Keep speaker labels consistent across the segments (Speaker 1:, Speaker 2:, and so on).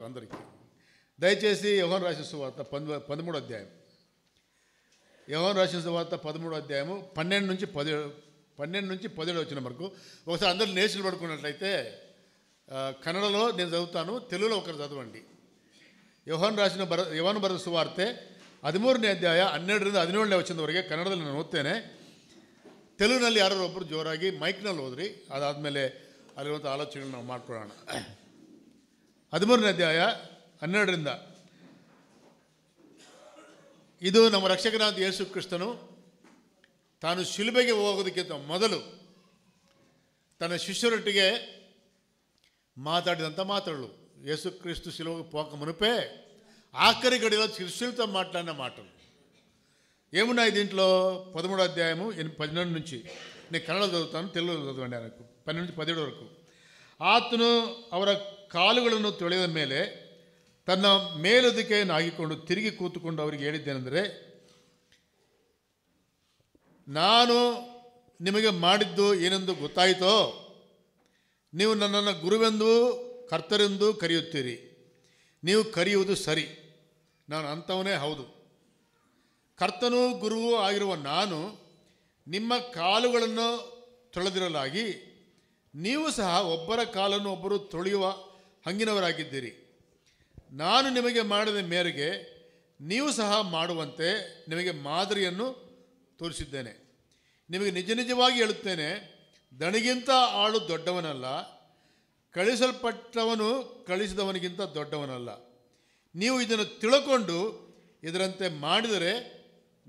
Speaker 1: అందరికీ. దయచేసి యోహాను రాసిన సువార్త 13వ అధ్యాయం, యోహాను రాసిన సువార్త 13వ అధ్యాయము 12 నుంచి 17 వచ్చిన వరకు ఒకసారి అందరూ నేర్చులు పడుకున్నట్లయితే కన్నడలో నేను చదువుతాను, తెలుగులో ఒకరు చదవండి. యోహాను ಬರೆದ ಸುವಾರ್ತೆ 13ನೇ ಅಧ್ಯಾಯ 12ರಿಂದ 17ನೇ ವಚನದವರೆಗೆ ಕನ್ನಡದಲ್ಲಿ ನಾನು ಓದ್ತೇನೆ. ತೆಲುಗಿನಲ್ಲಿ ಯಾರು ಒಬ್ಬರು ಜೋರಾಗಿ ಮೈಕ್ನಲ್ಲಿ ಓದ್ರಿ, ಅದಾದಮೇಲೆ ಅಲ್ಲಿರುವಂಥ ಆಲೋಚನೆಗಳು ನಾವು ಮಾಡ್ಕೊಳ್ಳೋಣ. 13ನೇ ಅಧ್ಯಾಯ 12ರಿಂದ. ಇದು ನಮ್ಮ ರಕ್ಷಕನಾದ ಯೇಸು ಕ್ರಿಸ್ತನು ತಾನು ಶಿಲುಬೆಗೆ ಹೋಗೋದಕ್ಕಿಂತ ಮೊದಲು ತನ್ನ ಶಿಷ್ಯರೊಟ್ಟಿಗೆ మాట్లాడినంత మాటలు. యేసుక్రీస్తు శిలువకు పోక మునిపే ఆఖరి గడిలో శిష్యులతో మాట్లాడిన మాటలు ఏమున్నాయి దీంట్లో? 13వ అధ్యాయము 12 నుంచి. నేను కన్నడ చదువుతాను, తెలుగులో చదవండి. ఆయనకు 12 నుంచి 17 వరకు. ಆತನು ಅವರ ಕಾಲುಗಳನ್ನು ತೊಳೆದ ಮೇಲೆ ತನ್ನ ಮೇಲುದಿಕೆಯನ್ನು ಹಾಕಿಕೊಂಡು ತಿರುಗಿ ಕೂತುಕೊಂಡು ಅವರಿಗೆ ಹೇಳಿದ್ದೇನೆಂದರೆ, ನಾನು ನಿಮಗೆ ಮಾಡಿದ್ದು ಏನೆಂದು ಗೊತ್ತಾಯಿತೋ? ನೀವು ನನ್ನನ್ನು ಗುರುವೆಂದು ಕರ್ತರೆಂದು ಕರೆಯುತ್ತೀರಿ. ನೀವು ಕರೆಯುವುದು ಸರಿ, ನಾನು ಅಂಥವನೇ ಹೌದು. ಕರ್ತನೂ ಗುರುವೂ ಆಗಿರುವ ನಾನು ನಿಮ್ಮ ಕಾಲುಗಳನ್ನು ತೊಳೆದಿರಲಾಗಿ ನೀವು ಸಹ ಒಬ್ಬರ ಕಾಲನ್ನು ಒಬ್ಬರು ತೊಳೆಯುವ ಹಂಗಿನವರಾಗಿದ್ದೀರಿ. ನಾನು ನಿಮಗೆ ಮಾಡಿದ ಮೇರೆಗೆ ನೀವು ಸಹ ಮಾಡುವಂತೆ ನಿಮಗೆ ಮಾದರಿಯನ್ನು ತೋರಿಸಿದ್ದೇನೆ. ನಿಮಗೆ ನಿಜ ನಿಜವಾಗಿ ಹೇಳುತ್ತೇನೆ, ದಣಿಗಿಂತ ಆಳು ದೊಡ್ಡವನಲ್ಲ, ಕಳಿಸಲ್ಪಟ್ಟವನು ಕಳಿಸಿದವನಿಗಿಂತ ದೊಡ್ಡವನಲ್ಲ. ನೀವು ಇದನ್ನು ತಿಳ್ಕೊಂಡು ಇದರಂತೆ ಮಾಡಿದರೆ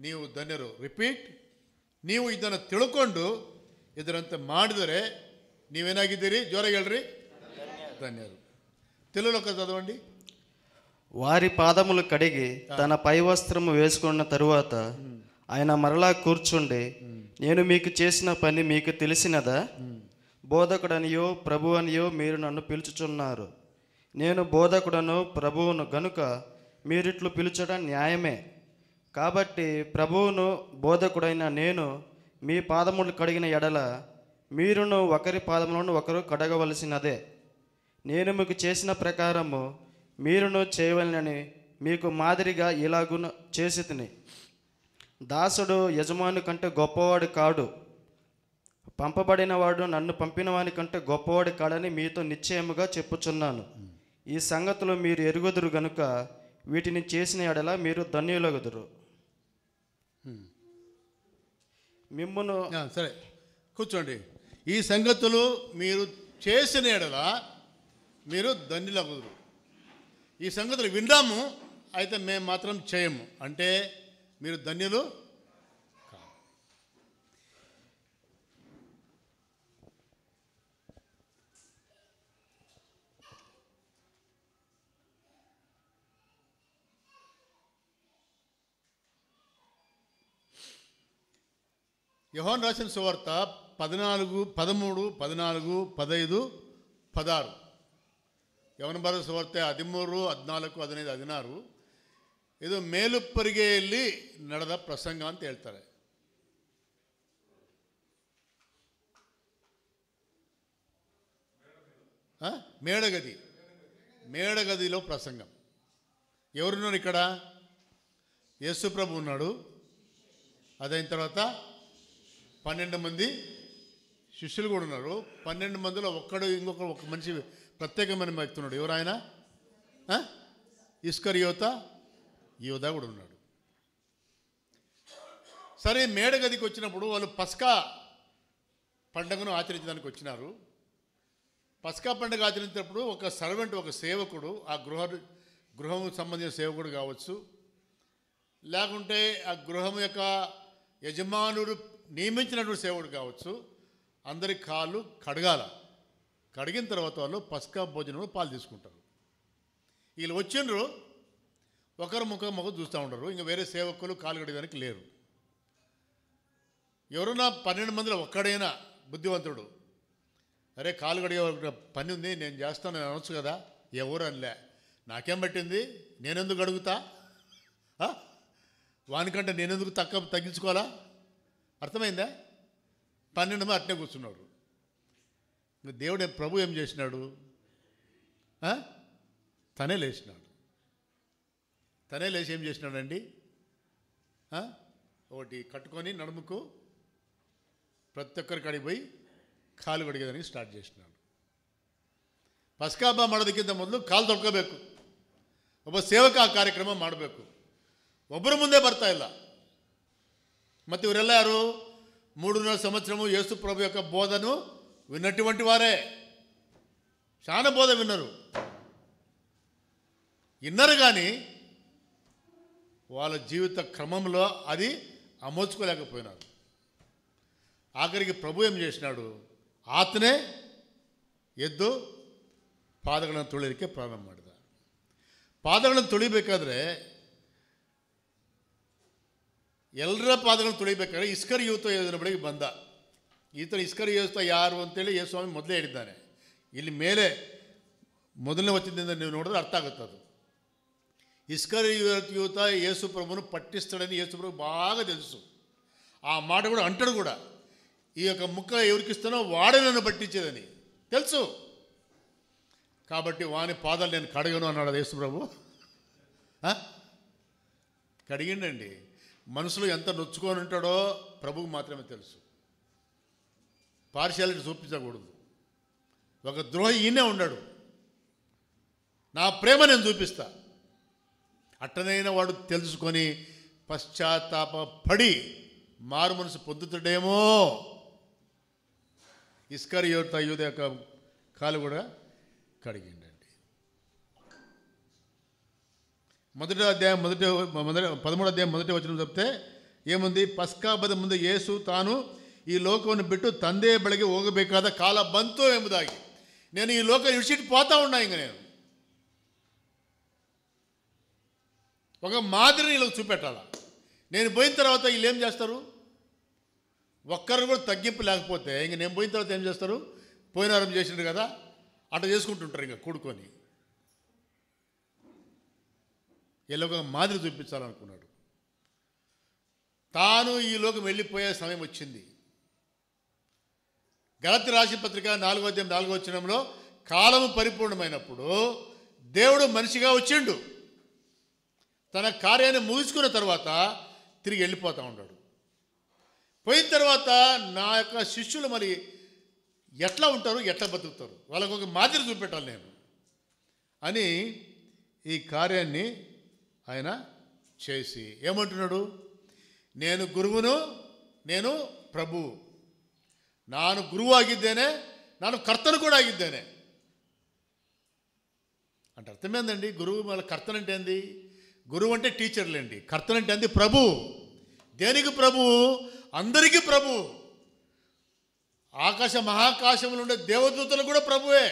Speaker 1: ನೀವು ಧನ್ಯರು. ರಿಪೀಟ್, ನೀವು ಇದನ್ನು ತಿಳ್ಕೊಂಡು ಇದರಂತೆ ಮಾಡಿದರೆ ನೀವೇನಾಗಿದ್ದೀರಿ? ಜೋರಾಗಿ ಹೇಳ್ರಿ, ధన్యులు. తెలుగులో చదవండి.
Speaker 2: వారి పాదములు కడిగి తన పై వస్త్రము వేసుకున్న తరువాత ఆయన మరలా కూర్చుండి, నేను మీకు చేసిన పని మీకు తెలిసినదా? బోధకుడనియో ప్రభు అనియో మీరు నన్ను పిలుచుచున్నారు. నేను బోధకుడను ప్రభువును గనుక మీరిట్లు పిలుచడం న్యాయమే. కాబట్టి ప్రభువును బోధకుడైన నేను మీ పాదములు కడిగిన ఎడల మీరును ఒకరి పాదములను ఒకరు కడగవలసినదే. నేను మీకు చేసిన ప్రకారము మీరును చేయవలనని మీకు మాదిరిగా ఇలాగున చేసి తిని. దాసుడు యజమాని కంటే గొప్పవాడు కాడు, పంపబడినవాడు నన్ను పంపిన వాని కంటే గొప్పవాడు కాడని మీతో నిశ్చయముగా చెప్పుచున్నాను. ఈ సంగతులు మీరు ఎరుగుదురు గనుక వీటిని చేసిన ఎడల మీరు ధన్యులగుదురు. మిమ్మును
Speaker 1: సరే కూర్చోండి. ఈ సంగతులు మీరు చేసిన ఎడల మీరు ధన్యులగుదురు. ఈ సంగతులు విందాము, అయితే మేము మాత్రం చేయము అంటే మీరు ధన్యులు. యోహాను రాసిన సువార్త 13, 14, 15, 16. యోಹಾನು ಬರೆದ ಸುವಾರ್ತೆ 13, 14, 15, 16. ಇದು ಮೇಲುಪ್ಪರಿಗೆಯಲ್ಲಿ ನಡೆದ ಪ್ರಸಂಗ ಅಂತ ಹೇಳ್ತಾರೆ. మేడగదిలో ప్రసంగం. ఎవరున్నారు ఇక్కడ? యేసు ప్రభు ఉన్నాడు. అదైన తర్వాత 12 మంది శిష్యులు కూడా ఉన్నారు. 12 మందిలో ఒక మనిషి ప్రత్యేకమైన వ్యక్తి ఉన్నాడు. ఎవరు ఆయన? ఇస్కరియోతా యూదా కూడా ఉన్నాడు. సరే, మేడగదికి వచ్చినప్పుడు వాళ్ళు పస్కా పండుగను ఆచరించడానికి వచ్చినారు. పస్కా పండుగ ఆచరించినప్పుడు ఒక సర్వెంట్, ఒక సేవకుడు, ఆ గృహం సంబంధించిన సేవకుడు కావచ్చు, లేకుంటే ఆ గృహం యొక్క యజమానుడు నియమించినటువంటి సేవకుడు కావచ్చు, అందరి కాళ్ళు కడగాల. కడిగిన తర్వాత వాళ్ళు పస్కా భోజనంలో పాలు తీసుకుంటారు. వీళ్ళు వచ్చిండ్రు, ఒకరు ముఖం చూస్తూ ఉంటారు. ఇంకా వేరే సేవకులు కాలు కడిగడానికి లేరు. ఎవరున్నా 12 మందిలో ఒక్కడైనా బుద్ధివంతుడు, అరే కాలు కడిగే పని ఉంది నేను చేస్తాను అనొచ్చు కదా. ఎవరు అనలే. నాకేం పట్టింది, నేనెందుకు అడుగుతా, వానికంటే నేనెందుకు తగ్గించుకోవాలా? అర్థమైందా? 12 మంది అట్నే కూర్చున్నాడు. దేవుడు ప్రభు ఏం చేసినాడు? తనే లేచినాడు. తనే లేచి ఏం చేసినాడండి? ఒకటి కట్టుకొని నడుముకు ప్రతి ఒక్కరి కాడికి పోయి కాలు కడిగేదానికి స్టార్ట్ చేసినాడు. ಪಸ್ಕಾಬ ಮಾಡೋದಕ್ಕಿಂತ ಮೊದಲು ಕಾಲು ತೊಳ್ಕೋಬೇಕು. ಒಬ್ಬ ಸೇವಕ ಆ ಕಾರ್ಯಕ್ರಮ ಮಾಡಬೇಕು. ಒಬ್ಬರ ಮುಂದೆ ಬರ್ತಾ ಇಲ್ಲ. ಮತ್ತು ಇವರೆಲ್ಲ ಯಾರು? 3.5 సంవత్సరము యేసు ప్రభు యొక్క బోధను విన్నటువంటి వారే. చాలా బోధ విన్నారు కానీ వాళ్ళ జీవిత క్రమంలో అది అమోచుకోలేకపోయినారు. ఆఖరికి ప్రభు ఏం చేసినాడు? ಆತನೇ ಎದ್ದು ಪಾದಗಳನ್ನು ತೊಳೆಯಲಿಕ್ಕೆ ಪ್ರಾರಂಭ ಮಾಡಿದ. ಪಾದಗಳನ್ನು ತೊಳಿಬೇಕಾದ್ರೆ ಎಲ್ಲರ ಪಾದಗಳನ್ನು ತೊಳಿಬೇಕಾದ್ರೆ ಇಸ್ಕರಿಯೋತ ಯೋಧನ ಬಳಿಗೆ ಬಂದ. ಈತನ ಇಸ್ಕರಿಯೋತ ಯಾರು ಅಂತೇಳಿ ಯೇಸು ಸ್ವಾಮಿ ಮೊದಲೇ ಹೇಳಿದ್ದಾನೆ. ಇಲ್ಲಿ ಮೇಲೆ ಮೊದಲನೇ ವಚನದಿಂದ ನೀವು ನೋಡಿದ್ರೆ ಅರ್ಥ ಆಗುತ್ತೆ ಅದು. ఇస్కరియోత యేసు ప్రభువును పట్టిస్తాడని యేసు ప్రభు బాగా తెలుసు. ఆ మాట కూడా అంటాడు కూడా, ఈ యొక్క ముక్క ఎవరికిస్తానో వాడే నన్ను పట్టించేదని తెలుసు. కాబట్టి వాని పాదాలు నేను కడగను అన్నాడు యేసు ప్రభు. కడిగిండండి. మనసులో ఎంత నొచ్చుకొని ఉంటాడో ప్రభువుకు మాత్రమే తెలుసు. పార్షియాలిటీ చూపించకూడదు. ఒక ద్రోహి ఈయనే ఉన్నాడు, నా ప్రేమ నేను చూపిస్తా. అట్టనైనా వాడు తెలుసుకొని పశ్చాత్తాప పడి మారు మనసు పొందుతాడేమో. ఇస్కరియోత యూదా యొక్క కాలు కూడా కడిగిండండి. 13వ అధ్యాయం మొదటి వచనం చెప్తే ఏముంది? ಪಸ್ಕಾ ಹಬ್ಬದ ಮುಂದೆ ಯೇಸು ತಾನು ಈ ಲೋಕವನ್ನು ಬಿಟ್ಟು ತಂದೆಯ ಬಳಿಗೆ ಹೋಗಬೇಕಾದ ಕಾಲ ಬಂತು ಎಂಬುದಾಗಿ. నేను ఈ లోకం విడిచిపెట్టి పోతా ఉన్నా. ఇంక నేను ఒక మాదిరిని వీళ్ళకి చూపెట్టాలా. నేను పోయిన తర్వాత వీళ్ళు ఏం చేస్తారు? ఒక్కరు కూడా తగ్గింపు లేకపోతే ఇంక నేను పోయిన తర్వాత ఏం చేస్తారు? పోయినారం చేసినారు కదా అట్లా చేసుకుంటుంటారు ఇంకా కూడుకొని. వీళ్ళ ఒక మాదిరి చూపించాలనుకున్నాడు. తాను ఈ లోకం వెళ్ళిపోయే సమయం వచ్చింది. గలతీ రాసిన పత్రిక 4వ అధ్యాయం 4వ వచనంలో కాలము పరిపూర్ణమైనప్పుడు దేవుడు మనిషిగా వచ్చిండు. తన కార్యాన్ని ముగించుకున్న తర్వాత తిరిగి వెళ్ళిపోతూ ఉన్నాడు. పోయిన తర్వాత నా యొక్క శిష్యులు మరి ఎట్లా ఉంటారు, ఎట్లా బతుకుతారు, వాళ్ళకు ఒక మాదిరి చూపెట్టాలి నేను అని ఈ కార్యాన్ని ఆయన చేసి ఏమంటున్నాడు? నేను ಗುರುವನು, నేను ప్రభువు. ನಾನು ಗುರುವು ಆಗಿದ್ದೇನೆ, ನಾನು ಕರ್ತನು కూడా ಆಗಿದ್ದೇನೆ అంటే అర్థమేందండి? గురువు మళ్ళీ కర్తను అంటే ఏంది? గురువు అంటే టీచర్లేండి. కర్తను అంటే ఏంది? ప్రభు. దేనికి ప్రభు? అందరికీ ప్రభు. ఆకాశ మహాకాశంలో ఉండే దేవదూతలు కూడా ప్రభువే.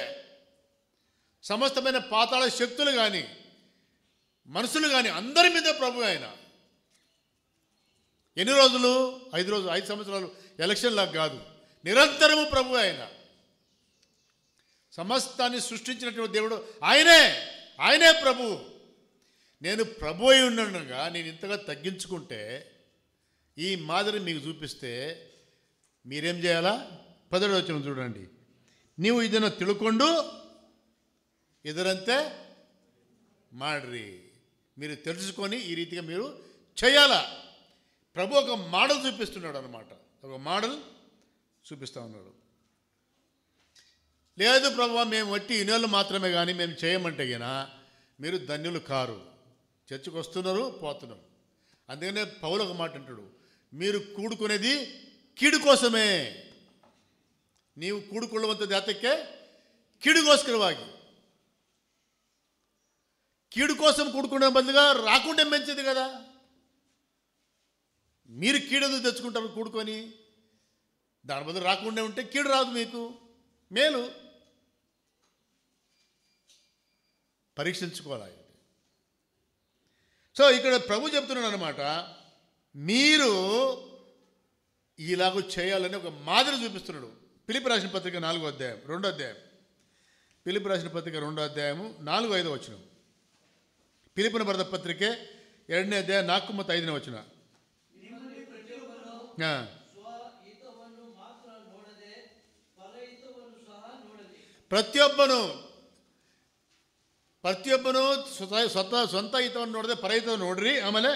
Speaker 1: సమస్తమైన పాతాళ శక్తులు కానీ మనుషులు కానీ అందరి మీద ప్రభు ఆయన. ఎన్ని రోజులు? 5 రోజులు, 5 సంవత్సరాలు ఎలక్షన్ లాగా కాదు, నిరంతరము ప్రభు ఆయన. సమస్తాన్ని సృష్టించినటువంటి దేవుడు ఆయనే ప్రభు. నేను ప్రభు అయి ఉండగా నేను ఇంతగా తగ్గించుకుంటే ఈ మాదిరి మీకు చూపిస్తే మీరేం చేయాలా? 10వ వచనం చూడండి. ನೀವು ಇದನ್ನು ತಿಳ್ಕೊಂಡು ಇದರಂತೆ ಮಾಡ್ರಿ. మీరు తెలుసుకొని ఈ రీతిగా మీరు చేయాలా. ప్రభు ఒక మోడల్ చూపిస్తున్నాడు అన్నమాట. ఒక మోడల్ చూపిస్తూ ఉన్నాడు. లేదు ప్రభు మేము వట్టి ఇనేళ్ళు మాత్రమే కానీ మేము చేయమంటే గినా మీరు ధన్యులు కారు. చర్చికి వస్తున్నారు, పోతున్నారు. అందుకనే పౌలు ఒక మాట అంటాడు, మీరు ಕೂಡುకునేది ಕೀಡು ಕೋಸమే. ನೀವು ಕೂಡುಕೊಳ್ಳುವಂಥದ್ದು ಯಾತಕ್ಕೆ? ಕೀಡುಗೋಸ್ಕರವಾಗಿ. కీడు కోసం కూడుకునే బదులుగా రాకుంటే మంచిది కదా. మీరు కీడు తెచ్చుకుంటారు కూడుకొని, దాని బదులు రాకుండా ఉంటే కీడు రాదు, మీకు మేలు. పరీక్షించుకోవాలి. సో ఇక్కడ ప్రభు చెప్తున్నాడు అన్నమాట, మీరు ఇలాగ చేయాలని ఒక మాదిరి చూపిస్తున్నాడు. ఫిలిప్పీ రాసిన పత్రిక 4వ అధ్యాయం 2వ అధ్యాయం. ఫిలిప్పీ రాసిన పత్రిక 2వ అధ్యాయము 4-5 వచనం. ఫిలిప్పీన బರೆದ పత్రిಕೆ 2ನೇ అధ్యాయం 4 ಮತ್ತು 5ನೇ ವಚನ. ಪ್ರತಿಯೊಬ್ಬನು ಪ್ರತಿಯೊಬ್ಬನು ಸ್ವಂತ ಹಿತವನ್ನು ನೋಡದೆ ಪರಹಿತವನ್ನು ನೋಡ್ರಿ. ಆಮೇಲೆ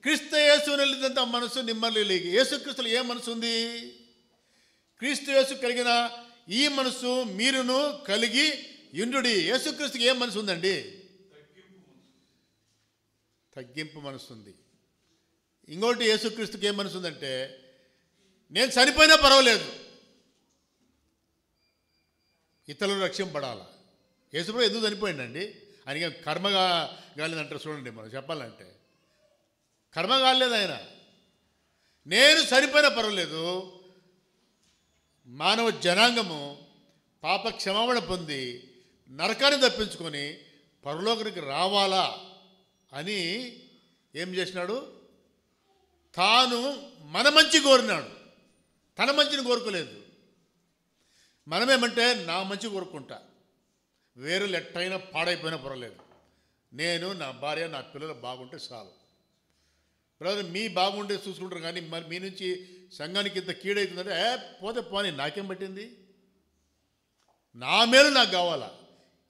Speaker 1: క్రీస్తు యేసునಲ್ಲಿದ್ದಂಥ మనసు నిమ్మల్లి. యేసుక్రీస్తులో ఏ మనసు ఉంది? క్రీస్తు యేసు కలిగిన ఈ మనసు మీరును కలిగి యుండుడి. యేసుక్రీస్తుకి ఏ మనసు ఉందండి? తగ్గింపు మనసు ఉంది. ఇంకోటి యేసుక్రీస్తుకి ఏ మనసు ఉందంటే, నేను చనిపోయినా పర్వాలేదు, ఇతరులు రక్షింపడాల. యేసుప్రభు ఎందుకు చనిపోయిందండి? ఆయనకి కర్మగా గాలిదంటారు చూడండి. మనం చెప్పాలంటే కర్మ కాలేదు ఆయన. నేను చనిపోయినా పర్వాలేదు, మానవ జనాంగము పాప క్షమాపణ పొంది నరకాన్ని తప్పించుకొని పరలోకానికి రావాలా అని ఏం చేసినాడు? తాను మన మంచి కోరినాడు, తన మంచిని కోరుకోలేదు. మనమేమంటే నా మంచి కోరుకుంటా, వేరులు ఎట్టయినా పాడైపోయినా పర్వాలేదు, నేను నా భార్య నా పిల్లలు బాగుంటే చాలు. బ్రదర్ మీ బాగుండే చూసుకుంటారు, కానీ మరి మీ నుంచి సంఘానికి ఇంత కీడవుతుందంటే పోతే పోనీ నాకేం పట్టింది, నా మేలు నాకు కావాలా.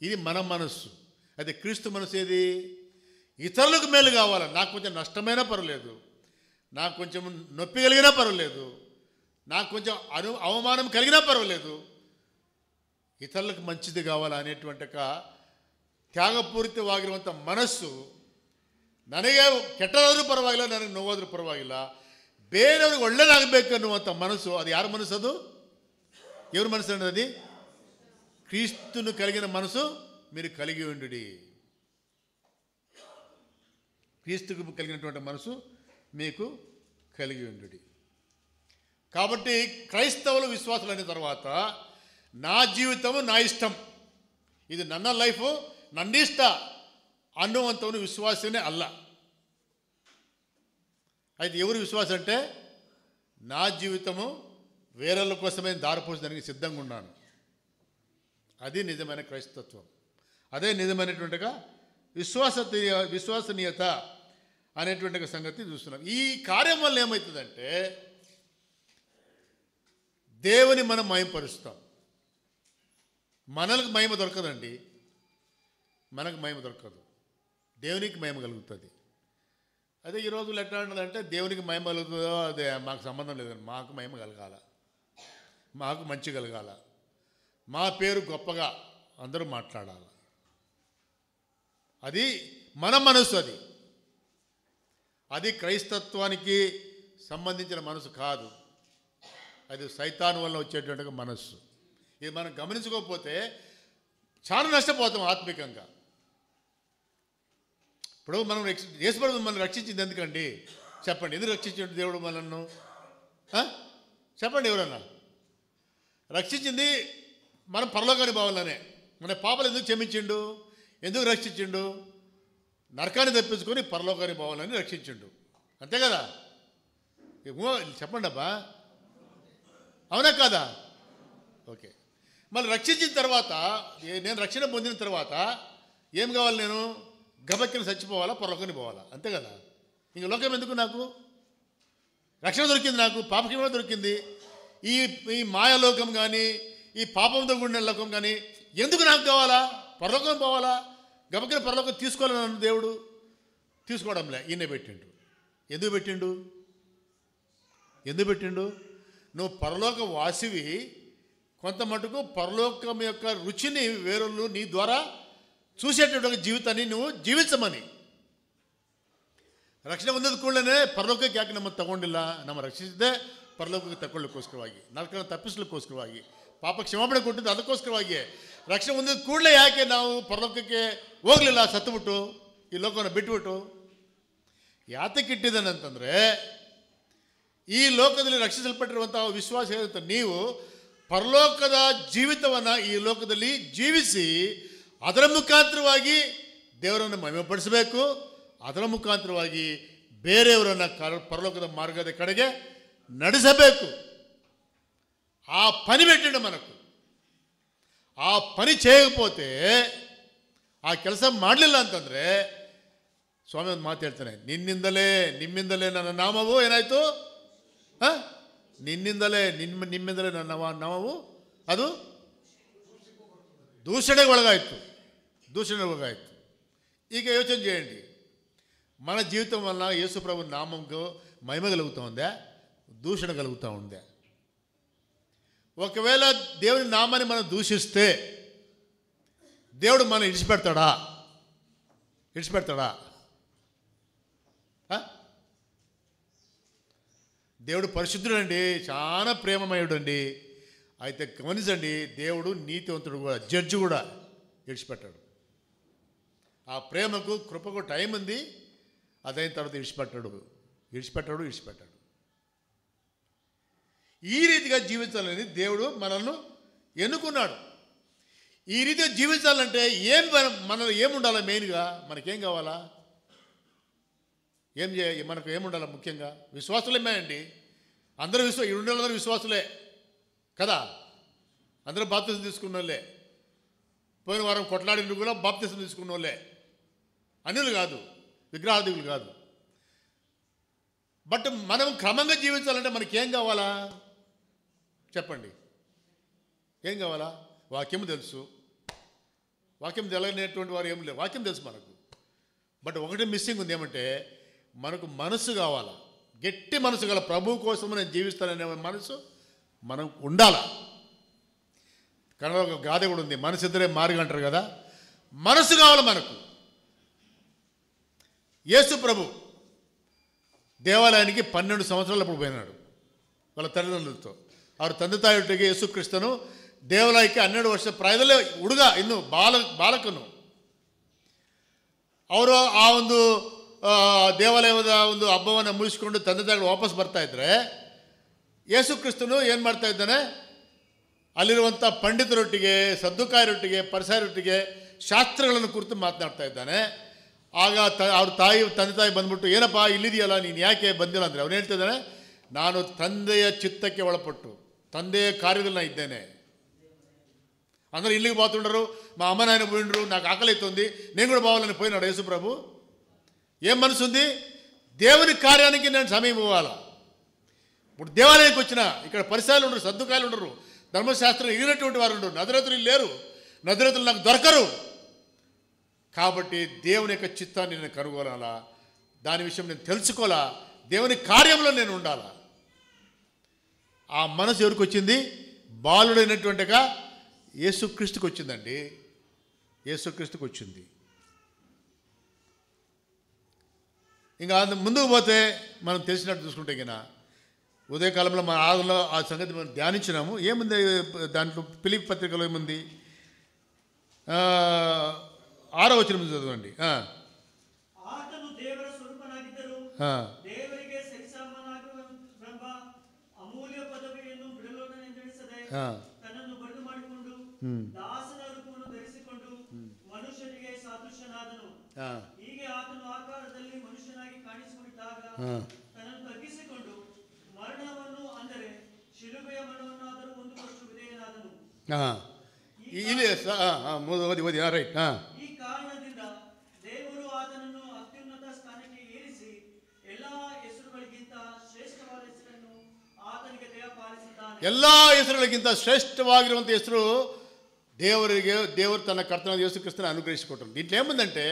Speaker 1: ఇది మన మనస్సు. అయితే క్రీస్తు మనసు ఏది? ఇతరులకు మేలు కావాలా. నాకు కొంచెం నష్టమైనా పర్వాలేదు, నాకు కొంచెం నొప్పి కలిగినా పర్వాలేదు, నాకు కొంచెం అవమానం కలిగినా పర్వాలేదు, ఇతరులకు మంచిది కావాలా అనేటువంటి ఒక ತ್ಯಾಗಪೂರಿತವಾಗಿರುವಂಥ ಮನಸ್ಸು. ನನಗೆ ಕೆಟ್ಟದಾದರೂ ಪರವಾಗಿಲ್ಲ, ನನಗೆ ನೋವಾದರೂ ಪರವಾಗಿಲ್ಲ, ಬೇರೆಯವ್ರಿಗೆ ಒಳ್ಳೆಯದಾಗಬೇಕು ಅನ್ನುವಂಥ ಮನಸ್ಸು. ಅದು ಯಾರ ಮನಸ್ಸು? ಅದು ఎవరి మనసు అండి? అది క్రీస్తును కలిగిన మనసు మీరు కలిగి ఉండుడి. క్రీస్తుకు కలిగినటువంటి మనసు మీకు కలిగి ఉండుడి. కాబట్టి క్రైస్తవులు విశ్వాసులు అయిన తర్వాత నా జీవితము నా ఇష్టం, ఇది ನನ್ನ ಲೈಫು ನನ್ನಿಷ್ಟ ಅನ್ನುವಂಥವನು ವಿಶ್ವಾಸನೇ ಅಲ್ಲ. అయితే ఎవరు విశ్వాసం అంటే, నా జీవితము వేరేళ్ళ కోసమే దారిపోసడానికి సిద్ధంగా ఉన్నాను. అది నిజమైన క్రైస్తత్వం. అదే నిజమైనటువంటిగా విశ్వసనీయత అనేటువంటి సంగతి చూస్తున్నాం. ఈ కార్యం వల్ల ఏమవుతుందంటే, దేవుని మనం మహిమపరుస్తాం. మనకు మహిమ దొరకదండి, మనకు మహిమ దొరకదు, దేవునికి మహిమ కలుగుతుంది. అదే ఈ రోజులు ఎట్లా ఉంటుందంటే, దేవునికి మహిమ కలుగుతుందో అదే మాకు సంబంధం లేదండి, మాకు మహిమ కలగాల, మాకు మంచి కలగాల, మా పేరు గొప్పగా అందరూ మాట్లాడాలి. అది మన మనసు. అది క్రైస్తత్వానికి సంబంధించిన మనసు కాదు, అది సైతాను వల్ల వచ్చేటువంటి మనస్సు. ఇది మనం గమనించుకోకపోతే చాలా నష్టపోతాం ఆత్మికంగా. ఇప్పుడు మనం యేసుప్రభు మనల్ని రక్షించింది ఎందుకండి? చెప్పండి, ఎందుకు రక్షించిండు దేవుడు మనల్ని? చెప్పండి, ఎవరన్నా? రక్షించింది మనం పరలోకానికి పోవాలనే. మన పాపలు ఎందుకు క్షమించిండు, ఎందుకు రక్షించిండు? నరకాన్ని తప్పించుకొని పరలోకానికి పోవాలని రక్షించిండు, అంతే కదా? చెప్పండి అబ్బా, అవునా కాదా? ఓకే. మళ్ళీ రక్షించిన తర్వాత, నేను రక్షణ పొందిన తర్వాత ఏం కావాలి? నేను గబక్కిన చచ్చిపోవాలా, పరలోకానికి పోవాలా, అంతే కదా? ఇంక లోకం ఎందుకు? నాకు రక్షణ దొరికింది, నాకు పాపక్షేమ దొరికింది. ఈ మాయాలోకం కానీ, ఈ పాపంతో కూడిన లోకం కానీ ఎందుకు నాకు కావాలా? పరలోకం పోవాలా, గబక్కిన పరలోకం తీసుకోవాలని దేవుడు తీసుకోవడంలే, ఈయన పెట్టిండు. ఎందుకు పెట్టిండు? నువ్వు పరలోక వాసివి, కొంత మటుకు పరలోకం యొక్క రుచిని వేరొళ్ళు నీ ద్వారా చూసేటటువంటి జీవితాన్ని నువ్వు ಜೀವಿಸಮನಿ. ರಕ್ಷಣೆ ಹೊಂದಿದ ಕೂಡಲೇ ಪರಲೋಕಕ್ಕೆ ಯಾಕೆ ನಮ್ಮ ತಗೊಂಡಿಲ್ಲ? ನಮ್ಮ ರಕ್ಷಿಸಿದ್ದೆ ಪರಲೋಕಕ್ಕೆ ತಗೊಳ್ಳೋಕ್ಕೋಸ್ಕರವಾಗಿ, ನರಕವನ್ನು ತಪ್ಪಿಸ್ಲಿಕ್ಕೋಸ್ಕರವಾಗಿ, ಪಾಪ ಕ್ಷಮಾಪಣೆ ಕೊಟ್ಟಿದ್ದು ಅದಕ್ಕೋಸ್ಕರವಾಗಿ. ರಕ್ಷಣೆ ಹೊಂದಿದ ಕೂಡಲೇ ಯಾಕೆ ನಾವು ಪರಲೋಕಕ್ಕೆ ಹೋಗಲಿಲ್ಲ? ಸತ್ತುಬಿಟ್ಟು ಈ ಲೋಕವನ್ನು ಬಿಟ್ಟುಬಿಟ್ಟು. ಯಾತಕ್ಕೆ ಇಟ್ಟಿದ್ದಾನಂತಂದರೆ, ಈ ಲೋಕದಲ್ಲಿ ರಕ್ಷಿಸಲ್ಪಟ್ಟಿರುವಂತಹ ವಿಶ್ವಾಸ ಹೇಳುತ್ತೆ, ನೀವು ಪರಲೋಕದ ಜೀವಿತವನ್ನು ಈ ಲೋಕದಲ್ಲಿ ಜೀವಿಸಿ ಅದರ ಮುಖಾಂತರವಾಗಿ ದೇವರನ್ನು ಮಹಿಮೆಪಡಿಸಬೇಕು, ಅದರ ಮುಖಾಂತರವಾಗಿ ಬೇರೆಯವರನ್ನು పరలోకದ మార్గದ కಡೆಗೆ ನಡೆಸಬೇಕು. ఆ పని పెట్టిండు మనకు. ఆ పని చేయకపోతే, ఆ ಕೆಲಸ ಮಾಡಲಿಲ್ಲ ಅಂತಂದರೆ, ಸ್ವಾಮಿ ಒಂದು ಮಾತು ಹೇಳ್ತಾನೆ, ನಿಮ್ಮಿಂದಲೇ ನನ್ನ ನಾಮವು ಏನಾಯಿತು? ನಿಮ್ಮಿಂದಲೇ ನನ್ನ ನಾಮವು ಅದು ದೂಷಣೆಗೆ ಒಳಗಾಯಿತು. ಈಗ ಯೋಚನೆ చేయండి, మన జీవితం వల్ల యేసు ప్రభు నామంకు మహిమ కలుగుతూ ఉందా, దూషణ కలుగుతూ ఉందా? ఒకవేళ దేవుని నామాన్ని మనం దూషిస్తే దేవుడు మనం విడిచిపెడతాడా? దేవుడు పరిశుద్ధుడండి, చాలా ప్రేమమయుడు అండి. అయితే గమనించండి, దేవుడు నీతివంతుడు కూడా, జడ్జి కూడా విడిచిపెట్టాడు. ఆ ప్రేమకు కృపకు టైం ఉంది, అదైన తర్వాత విడిచిపెట్టాడు. ఈ రీతిగా జీవించాలని దేవుడు మనల్ని ఎన్నుకున్నాడు. ఈ రీతిగా జీవించాలంటే మనలో ఏముండాలా? మెయిన్గా మనకేం కావాలా? మనకు ఏముండాలా? ముఖ్యంగా విశ్వాసులేమే అండి. అందరూ ఉండేవాళ్ళందరూ విశ్వాసులే కదా. అందరూ బాప్తిసం తీసుకున్న వాళ్ళే. పోయిన వారం కొట్లాడిన కూడా బాప్తిసం తీసుకున్న వాళ్ళే, అన్యులు కాదు, విగ్రహాదికులు కాదు. బట్ మనం క్రమంగా జీవించాలంటే మనకేం కావాలా చెప్పండి? ఏం కావాలా? వాక్యం తెలుసు. వాక్యం తెలియనటువంటి వారు ఏం లేదు, వాక్యం తెలుసు మనకు. బట్ ఒకటి మిస్సింగ్ ఉంది, ఏమంటే మనకు మనసు కావాలా. గట్టి మనసు గల ప్రభు కోసం నేను జీవిస్తాననే మనసు మనం ఉండాలా. కనుక ఒక గాథ కూడా ఉంది, మనసు ఇద్దరే మారుగా అంటారు కదా. మనసు కావాలి మనకు. యేసు ప్రభు దేవాలయానికి 12 సంవత్సరాలప్పుడు పోయినాడు వాళ్ళ తల్లిదండ్రులతో. ಅವರು ತಂದೆ ತಾಯಿಯೊಟ್ಟಿಗೆ ಯೇಸು ಕ್ರಿಸ್ತನು ದೇವಾಲಯಕ್ಕೆ 12 ವರ್ಷ ಪ್ರಾಯದಲ್ಲೇ ಹುಡುಗ, ಇನ್ನು ಬಾಲಕನು. ಅವರು ಆ ಒಂದು ದೇವಾಲಯದ ಒಂದು ಹಬ್ಬವನ್ನು ಮುಗಿಸ್ಕೊಂಡು ತಂದೆ ತಾಯಿಗಳು ವಾಪಸ್ ಬರ್ತಾ ಇದ್ರೆ, ಯೇಸು ಕ್ರಿಸ್ತನು ಏನು ಮಾಡ್ತಾ ಇದ್ದಾನೆ? ಅಲ್ಲಿರುವಂಥ ಪಂಡಿತರೊಟ್ಟಿಗೆ, ಸದ್ದುಕಾಯರೊಟ್ಟಿಗೆ, ಪರಿಸರೊಟ್ಟಿಗೆ ಶಾಸ್ತ್ರಗಳನ್ನು ಕುರಿತು ಮಾತನಾಡ್ತಾ ಇದ್ದಾನೆ. ಆಗ ಅವ್ರ ತಂದೆ ತಾಯಿ ಬಂದ್ಬಿಟ್ಟು, ಏನಪ್ಪ ಇಲ್ಲಿದೆಯಲ್ಲ, ನೀನು ಯಾಕೆ ಬಂದಿಲ್ಲ ಅಂದರೆ ಅವನು ಹೇಳ್ತಾ ಇದ್ದಾನೆ, ನಾನು ತಂದೆಯ ಚಿತ್ತಕ್ಕೆ ಒಳಪಟ್ಟು ತಂದೆಯ కార్యದಲ್ಲಿ నా ఇದ್ದೇನೆ. అందరూ ఇల్లుకి పోతుండరు, మా అమ్మ నాయన పోయిండ్రు, నాకు ఆకలి అవుతుంది, నేను కూడా పోవాలని పోయినాడు యేసు ప్రభు. ఏం మనసు ఉంది? దేవుని కార్యానికి నేను సమయం ఇవ్వాలా. ఇప్పుడు దేవాలయానికి వచ్చిన ఇక్కడ పరిసరాలు ఉండరు, సద్దుకాయలు ఉండరు, ధర్మశాస్త్రం ఎగిరినటువంటి వారు ఉండరు, నజరేతులు లేరు, నజరేతులు నాకు దొరకరు. కాబట్టి దేవుని యొక్క చిత్తాన్ని నేను కనుగొనాలా, దాని విషయం నేను తెలుసుకోవాలా, దేవుని కార్యంలో నేను ఉండాలా. ఆ మనసు ఎవరికి వచ్చింది? బాలుడైనటువంటిగా యేసుక్రీస్తుకి వచ్చిందండి. యేసుక్రీస్తుకి వచ్చింది. ఇంకా ముందుకు పోతే మనం తెలిసినట్టు చూసుకుంటే కినా ఉదయకాలంలో మన ఆదంలో ఆ సంగతి మనం ధ్యానించినాము. ఏముంది దాంట్లో? ఫిలిప్పీ పత్రికలో ఏముంది? 6వ వచనం చదవండి. ರೈಟ್. ಎಲ್ಲ ಹೆಸರುಗಳಿಗಿಂತ ಶ್ರೇಷ್ಠವಾಗಿರುವಂಥ ಹೆಸರು ದೇವರು ತನ್ನ ಕರ್ತನಾದ ಯೇಸು ಕ್ರಿಸ್ತನ ಅನುಗ್ರಹಿಸಿಕೊಟ್ಟರು. దీంట్లో ఏముందంటే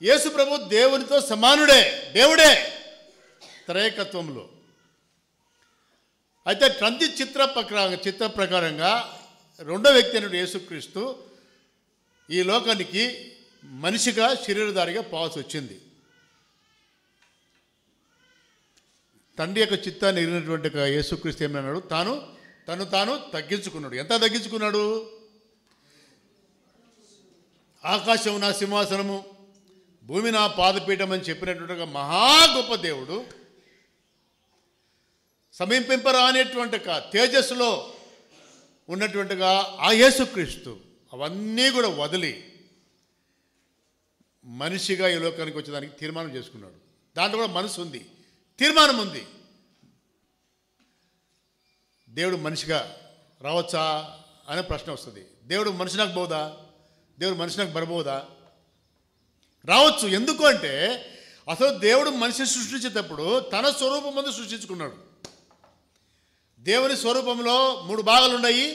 Speaker 1: యేసు ప్రభు దేవునితో సమానుడే, దేవుడే త్రైకత్వంలో. అయితే ట్రంతి చిత్ర ప్రకారంగా రెండో వ్యక్తి అయినటువంటి యేసుక్రీస్తు ఈ లోకానికి మనిషిగా శరీరధారిగా పోవాల్సి వచ్చింది. తండ్రి యొక్క చిత్తాన్ని ఎరిగినటువంటి యేసుక్రీస్తు ఏమన్నాడు? తను తగ్గించుకున్నాడు. ఎంత తగ్గించుకున్నాడు? ఆకాశం నా సింహాసనము, భూమి నా పాదపీఠం అని చెప్పినటువంటి మహా గొప్ప దేవుడు సమీపింపరానేటువంటి తేజస్సులో ఉన్నటువంటిగా ఆ యేసుక్రీస్తు అవన్నీ కూడా వదిలి మనిషిగా ఈ లోకానికి వచ్చేదానికి తీర్మానం చేసుకున్నాడు. దాంట్లో కూడా మనసు ఉంది, తీర్మానం ఉంది. దేవుడు మనిషిగా రావచ్చా అనే ప్రశ్న వస్తుంది. దేవుడు మనిషినాకు పోదా? దేవుడు మనిషినాకు బరబోదా? రావచ్చు. ఎందుకు అంటే అసలు దేవుడు మనిషిని సృష్టించేటప్పుడు తన స్వరూపం ముందు సృష్టించుకున్నాడు. దేవుని స్వరూపంలో 3 భాగాలు ఉన్నాయి,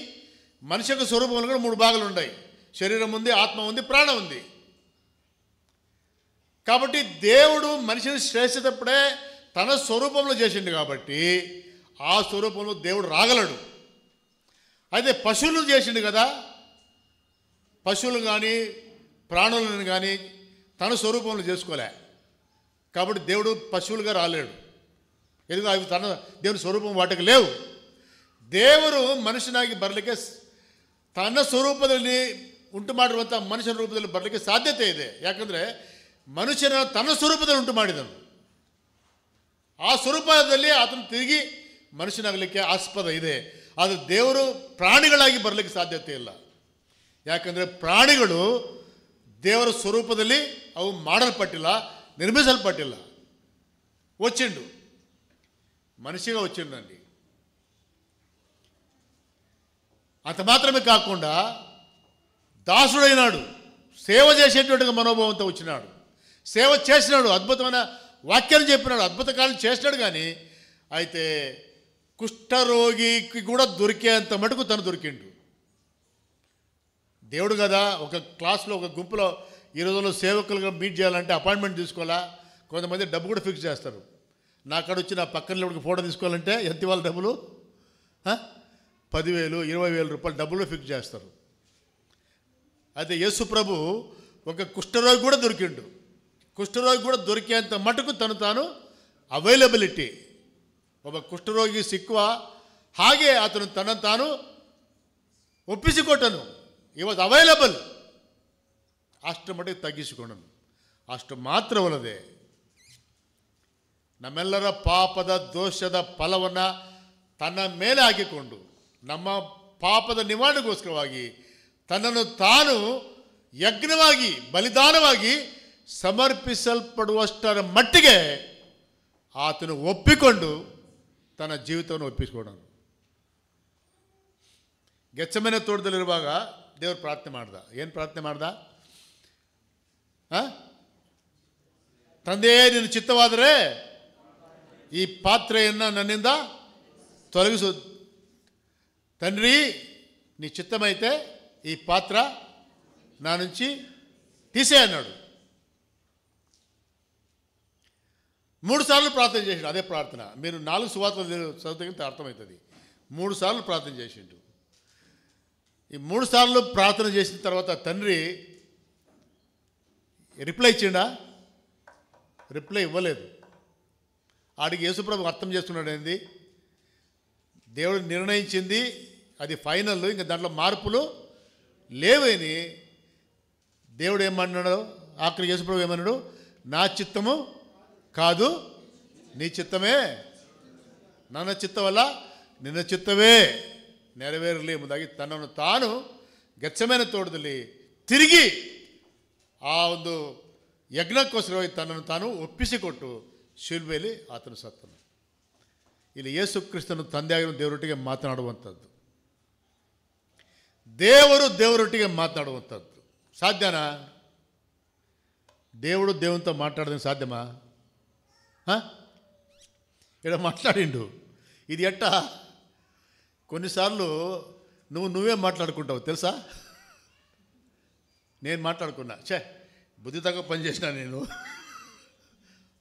Speaker 1: మనిషి యొక్క స్వరూపంలో కూడా 3 భాగాలు ఉన్నాయి. శరీరం ఉంది, ఆత్మ ఉంది, ప్రాణం ఉంది. కాబట్టి దేవుడు మనిషిని శ్రేష్టప్పుడే తన స్వరూపంలో చేసిండు కాబట్టి ఆ స్వరూపంలో దేవుడు రాగలడు. అయితే పశువులను చేసిండు కదా, పశువులు కానీ ప్రాణులను కానీ తన స్వరూపంలో చేసుకోలే. కాబట్టి దేవుడు పశువులుగా రాలేడు. ఎందుకు? అవి దేవుని స్వరూపం వాటికి లేవు. ದೇವರು ಮನುಷ್ಯನಾಗಿ ಬರಲಿಕ್ಕೆ ತನ್ನ ಸ್ವರೂಪದಲ್ಲಿ ಉಂಟು ಮಾಡಿರುವಂಥ ಮನುಷ್ಯನ ರೂಪದಲ್ಲಿ ಬರಲಿಕ್ಕೆ ಸಾಧ್ಯತೆ ಇದೆ. ಯಾಕಂದರೆ ಮನುಷ್ಯನ ತನ್ನ ಸ್ವರೂಪದಲ್ಲಿ ಉಂಟು ಮಾಡಿದನು. ಆ ಸ್ವರೂಪದಲ್ಲಿ ಆತನು ತಿರುಗಿ ಮನುಷ್ಯನಾಗಲಿಕ್ಕೆ ಆಸ್ಪದ ಇದೆ. ಆದರೆ ದೇವರು ಪ್ರಾಣಿಗಳಾಗಿ ಬರಲಿಕ್ಕೆ ಸಾಧ್ಯತೆ ಇಲ್ಲ. ಯಾಕಂದರೆ ಪ್ರಾಣಿಗಳು ದೇವರ ಸ್ವರೂಪದಲ್ಲಿ ಅವು ಮಾಡಲ್ಪಟ್ಟಿಲ್ಲ, నిర్మించల్పట్టిಲ್ಲ. వచ్చిండు, మనిషిగా వచ్చిండండి. అంత మాత్రమే కాకుండా దాసుడైనాడు, సేవ చేసేటట్టుగా మనోభావంతో వచ్చినాడు, సేవ చేసినాడు, అద్భుతమైన వాక్యాన్ని చెప్పినాడు, అద్భుత కార్యాలు చేసినాడు. కానీ అయితే కుష్ఠరోగికి కూడా దొరికేంత మటుకు తను దొరికిండు. దేవుడు కదా. ఒక క్లాస్లో ఒక గుంపులో ఈ రోజుల్లో సేవకులుగా మీట్ చేయాలంటే అపాయింట్మెంట్ తీసుకోవాలా. కొంతమంది డబ్బు కూడా ఫిక్స్ చేస్తారు. నా కాడ వచ్చి నా పక్కన ఫోటో తీసుకోవాలంటే ఎంత ఇవ్వాలి డబ్బులు? 10,000, 20,000 రూపాయలు డబ్బులు ఫిక్స్ చేస్తారు. అయితే యేసు ప్రభు ఒక కుష్ఠరోగి కూడా దొరికిండు. కుష్ఠరోగి కూడా దొరికేంత మటుకు తను తాను అవైలబిలిటీ. ಒಬ್ಬ ಕುಷ್ಠರೋಗಿ ಸಿಕ್ಕುವ ಹಾಗೆ ಆತನು ತನ್ನನ್ನು ತಾನು ಒಪ್ಪಿಸಿಕೊಟ್ಟನು. ಈ ವಾಸ್ ಅವೈಲಬಲ್. ಅಷ್ಟು ಮಟ್ಟಿಗೆ ತಗ್ಗಿಸಿಕೊಂಡನು. ಅಷ್ಟು ಮಾತ್ರವಲ್ಲದೆ ನಮ್ಮೆಲ್ಲರ ಪಾಪದ ದೋಷದ ಫಲವನ್ನು ತನ್ನ ಮೇಲೆ ಹಾಕಿಕೊಂಡು ನಮ್ಮ ಪಾಪದ ನಿವಾರಣೆಗೋಸ್ಕರವಾಗಿ ತನ್ನನ್ನು ತಾನು ಯಜ್ಞವಾಗಿ ಬಲಿದಾನವಾಗಿ ಸಮರ್ಪಿಸಲ್ಪಡುವಷ್ಟರ ಮಟ್ಟಿಗೆ ಆತನು ಒಪ್ಪಿಕೊಂಡು ತನ್ನ ಜೀವಿತವನ್ನು ಒಪ್ಪಿಸಿಕೊಂಡನು. ಗೆತ್ಸೆಮನೆ ತೋಟದಲ್ಲಿರುವಾಗ ದೇವರು ಪ್ರಾರ್ಥನೆ ಮಾಡ್ದ. ಏನು ಪ್ರಾರ್ಥನೆ ಮಾಡ್ದ? ತಂದೆಯೇ, ನಿನ್ನ ಚಿತ್ತವಾದರೆ ಈ ಪಾತ್ರೆಯನ್ನು ನನ್ನಿಂದ ತೊಲಗಿಸು. తండ్రి, నీ చిత్తమైతే ఈ పాత్ర నా నుంచి తీసే అన్నాడు. 3 సార్లు ప్రార్థన చేసిండు. అదే ప్రార్థన. మీరు 4 సువార్తలు చదివితే అర్థమవుతుంది. 3 సార్లు ప్రార్థన చేసిండు. ఈ 3 సార్లు ప్రార్థన చేసిన తర్వాత తండ్రి రిప్లై ఇచ్చిండా? రిప్లై ఇవ్వలేదు. ఆడికి యేసుప్రభు అర్థం చేసుకున్నాడు. ఏంది? దేవుడు నిర్ణయించింది అది ఫైనల్, ఇంకా దాంట్లో మార్పులు లేవని. దేవుడు ఏమన్నాడు? ఆఖరి యేసుప్రభు ఏమన్నాడు? నా చిత్తము కాదు, నీ చిత్తమే. ನನ್ನ ಚಿತ್ತವಲ್ಲ, ನಿನ್ನ ಚಿತ್ತವೇ ನೆರವೇರಲಿ ಎಂಬುದಾಗಿ ತನ್ನನ್ನು ತಾನು ಗೆತ್ಸೆಮನೆ ತೋಟದಲ್ಲಿ ತಿರುಗಿ ಆ ಒಂದು ಯಜ್ಞಕ್ಕೋಸ್ಕರವಾಗಿ ತನ್ನನ್ನು ತಾನು ಒಪ್ಪಿಸಿಕೊಟ್ಟು ಶಿಲ್ಬೆಯಲ್ಲಿ ಆತನು ಸತ್ತನು. ಇಲ್ಲಿ ಯೇಸು ಕ್ರಿಸ್ತನು ತಂದೆಯಾಗಿರುವ ದೇವರೊಟ್ಟಿಗೆ ಮಾತನಾಡುವಂಥದ್ದು. ದೇವರು ದೇವರೊಟ್ಟಿಗೆ ಮಾತನಾಡುವಂಥದ್ದು ಸಾಧ್ಯನಾ? దేవుడు దేవునితో మాట్లాడడం సాధ్యమా? ఇక్కడ మాట్లాడిండు. ఇది ఎట్టా? కొన్నిసార్లు నువ్వే మాట్లాడుకుంటావు తెలుసా. నేను మాట్లాడుకున్నా, ఛే బుద్ధి తగ్గ పని చేసినా నేను.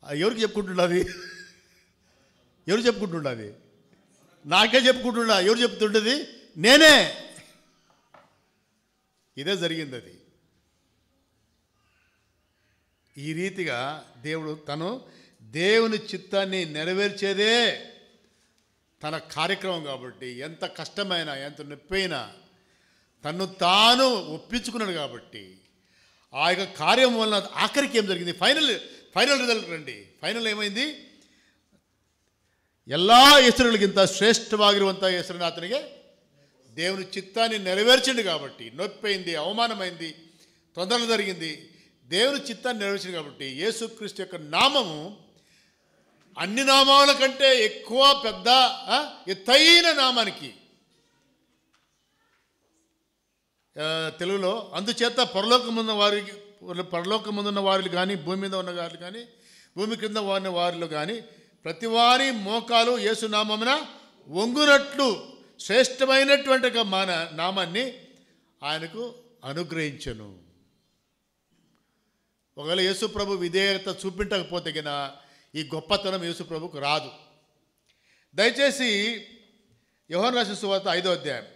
Speaker 1: ఎవరికి చెప్పుకుంటున్నది? ఎవరు చెప్పుకుంటున్నది? నాకే చెప్పుకుంటున్నా. ఎవరు చెప్తుండేది? నేనే. ఇదే జరిగింది. అది ఈ రీతిగా దేవుడు తను దేవుని చిత్తాన్ని నెరవేర్చేదే తన కార్యక్రమం కాబట్టి ఎంత కష్టమైనా ఎంత నొప్పైనా తను తాను ఒప్పించుకున్నాడు కాబట్టి ఆ యొక్క కార్యం వలన ఆఖరికి ఏం జరిగింది? ఫైనల్ రిజల్ట్ రండి. ఫైనల్ ఏమైంది? ಎಲ್ಲ ಹೆಸರುಗಳಿಗಿಂತ ಶ್ರೇಷ್ಠವಾಗಿರುವಂಥ ಹೆಸರನ್ನು ಆತನಿಗೆ దేవుని చిత్తాన్ని నెరవేర్చిండు కాబట్టి నొప్పైంది, అవమానమైంది, తొందరలు జరిగింది. దేవుని చిత్తాన్ని నెరవేర్చింది కాబట్టి యేసుక్రీస్తు యొక్క నామము అన్ని నామాల కంటే ఎక్కువ పెద్ద ఎత్తైన నామానికి తెలుగులో అందుచేత పరలోకముందున్న వారిని కానీ భూమి మీద ఉన్న వారిని కానీ భూమి కింద ఉన్న వారిలో కానీ ప్రతి వారి మోకాలు యేసు నామమున వంగునట్లు శ్రేష్టమైనటువంటి నామాన్ని ఆయనకు అనుగ్రహించెను. ఒకవేళ యేసు ప్రభు విధేయత చూపించకపోతే గిన ఈ గొప్పతనం యేసు ప్రభుకు రాదు. దయచేసి యోహాను రాసిన సువార్త 5వ అధ్యాయం,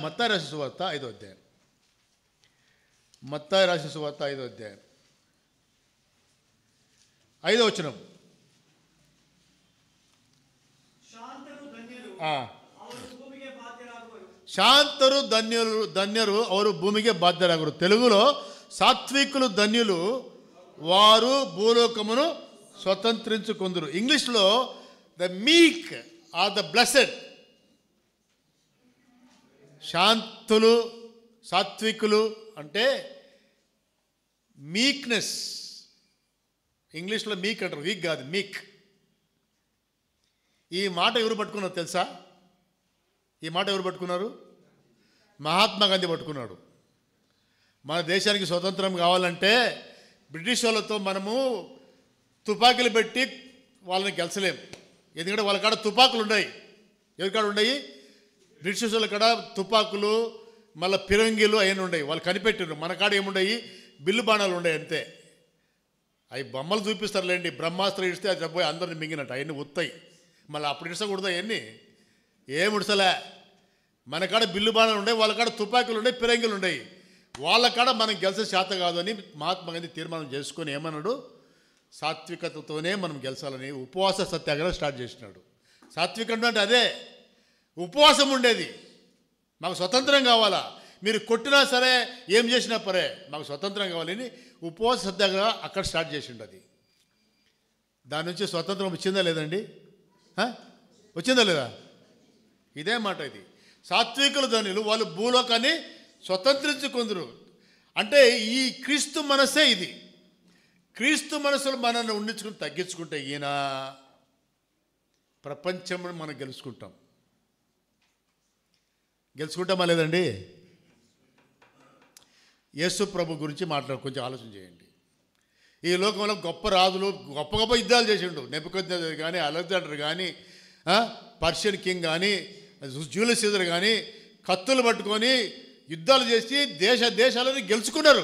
Speaker 1: మత్తాయి రాసిన సువార్త 5వ అధ్యాయం, మత్తాయి రాసిన సువార్త 5వ అధ్యాయం 5వ వచనం. శాంతరు ధన్యులు ಅವರು భూమిಗೆ బాధ్యరాగురు. తెలుగులో సాత్వికులు ధన్యులు, వారు భూలోకమును స్వతంత్రించుకొందురు. ఇంగ్లీష్లో ద మీక్ ఆర్ ద బ్లెస్డ్. శాంతులు, సాత్వికులు అంటే మీక్నెస్. ఇంగ్లీష్లో మీక్ అంటారు, వీక్ కాదు, మీక్. ఈ మాట ఎవరు పట్టుకున్నారు తెలుసా? ఈ మాట ఎవరు పట్టుకున్నారు? మహాత్మా గాంధీ పట్టుకున్నాడు. మన దేశానికి స్వతంత్రం కావాలంటే బ్రిటిష్ వాళ్ళతో మనము తుపాకీలు పెట్టి వాళ్ళని గెలిచలేం. ఎందుకంటే వాళ్ళ కాడ తుపాకులు ఉన్నాయి. ఎవరి కాడ ఉన్నాయి? బ్రిటిష్ వాళ్ళ కాడ తుపాకులు, మళ్ళీ పిరంగిలు అవన్నీ ఉన్నాయి. వాళ్ళు కనిపెట్టారు. మన కాడ ఏముండయి? బిల్లు బాణాలు ఉన్నాయి అంతే. అవి బొమ్మలు చూపిస్తారులేండి. బ్రహ్మాస్త్రం ఇస్తే అది పోయి అందరిని మింగినట్టు అవన్నీ ఉత్తాయి. మళ్ళీ అప్పుడు ఇడసకూడదు అవన్నీ, ఏమి ఇడసలే. మన కాడ బిల్లు బాణాలు ఉన్నాయి, వాళ్ళ కాడ తుపాకులు ఉన్నాయి, పిరంగిలు ఉన్నాయి. వాళ్ళ కాడ మనం గెలిచే శాత కాదు అని మహాత్మా గాంధీ తీర్మానం చేసుకొని ఏమన్నాడు? సాత్వికతతోనే మనం గెలిచాలని ఉపవాస సత్యాగ్రహం స్టార్ట్ చేసినాడు. సాత్వికం అంటే అదే, ఉపవాసం ఉండేది. మాకు స్వతంత్రం కావాలా, మీరు కొట్టినా సరే ఏం చేసినా పరే, మాకు స్వతంత్రం కావాలని ఉపవాస సత్యాగ్రహం అక్కడ స్టార్ట్ చేసిండు. అది దాని నుంచి స్వతంత్రం వచ్చిందా లేదండి? వచ్చిందా లేదా? ఇదే మాట. ఇది సాత్వికుల ధనులు, వాళ్ళు భూలోకాన్ని స్వతంత్రించుకుందరు. అంటే ఈ క్రీస్తు మనసే ఇది. క్రీస్తు మనసులు మనల్ని ఉండించుకుని తగ్గించుకుంటే ఈయన ప్రపంచం మనం గెలుచుకుంటాం. గెలుచుకుంటామా లేదండి? యేసు ప్రభు గురించి కొంచెం ఆలోచన చేయండి. ఈ లోకంలో గొప్ప రాజులు గొప్ప గొప్ప యుద్ధాలు చేసిండు. నెబుకద్నెజర్ కానీ, అలెగ్జాండర్ కానీ, పర్షియన్ కింగ్ కానీ, జూలియస్ సీజర్ కానీ కత్తులు పట్టుకొని యుద్ధాలు చేసి దేశాలని గెలుచుకున్నారు.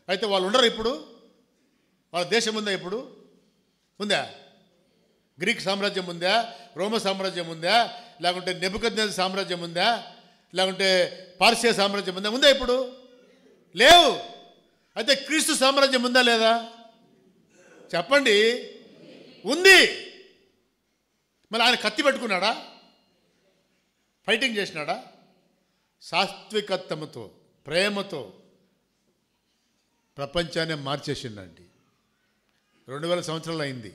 Speaker 1: అయితే వాళ్ళు ఉండరు ఇప్పుడు? వాళ్ళ దేశం ఉందా ఇప్పుడు? ఉందా? గ్రీక్ సామ్రాజ్యం ఉందా? రోమ సామ్రాజ్యం ఉందా? లేకుంటే నెబుకద్నెజర్ సామ్రాజ్యం ఉందా? లేకుంటే పార్సియా సామ్రాజ్యం ఉందా? ఉందా ఇప్పుడు? లేవు. అయితే క్రీస్తు సామ్రాజ్యం ఉందా లేదా? చెప్పండి. ఉంది. మళ్ళీ ఆయన కత్తి పెట్టుకున్నాడా? ఫైటింగ్ చేసినాడా? సాత్వికత్వముతో, ప్రేమతో ప్రపంచాన్ని మార్చేసిందండి. 2000 సంవత్సరాలు అయింది.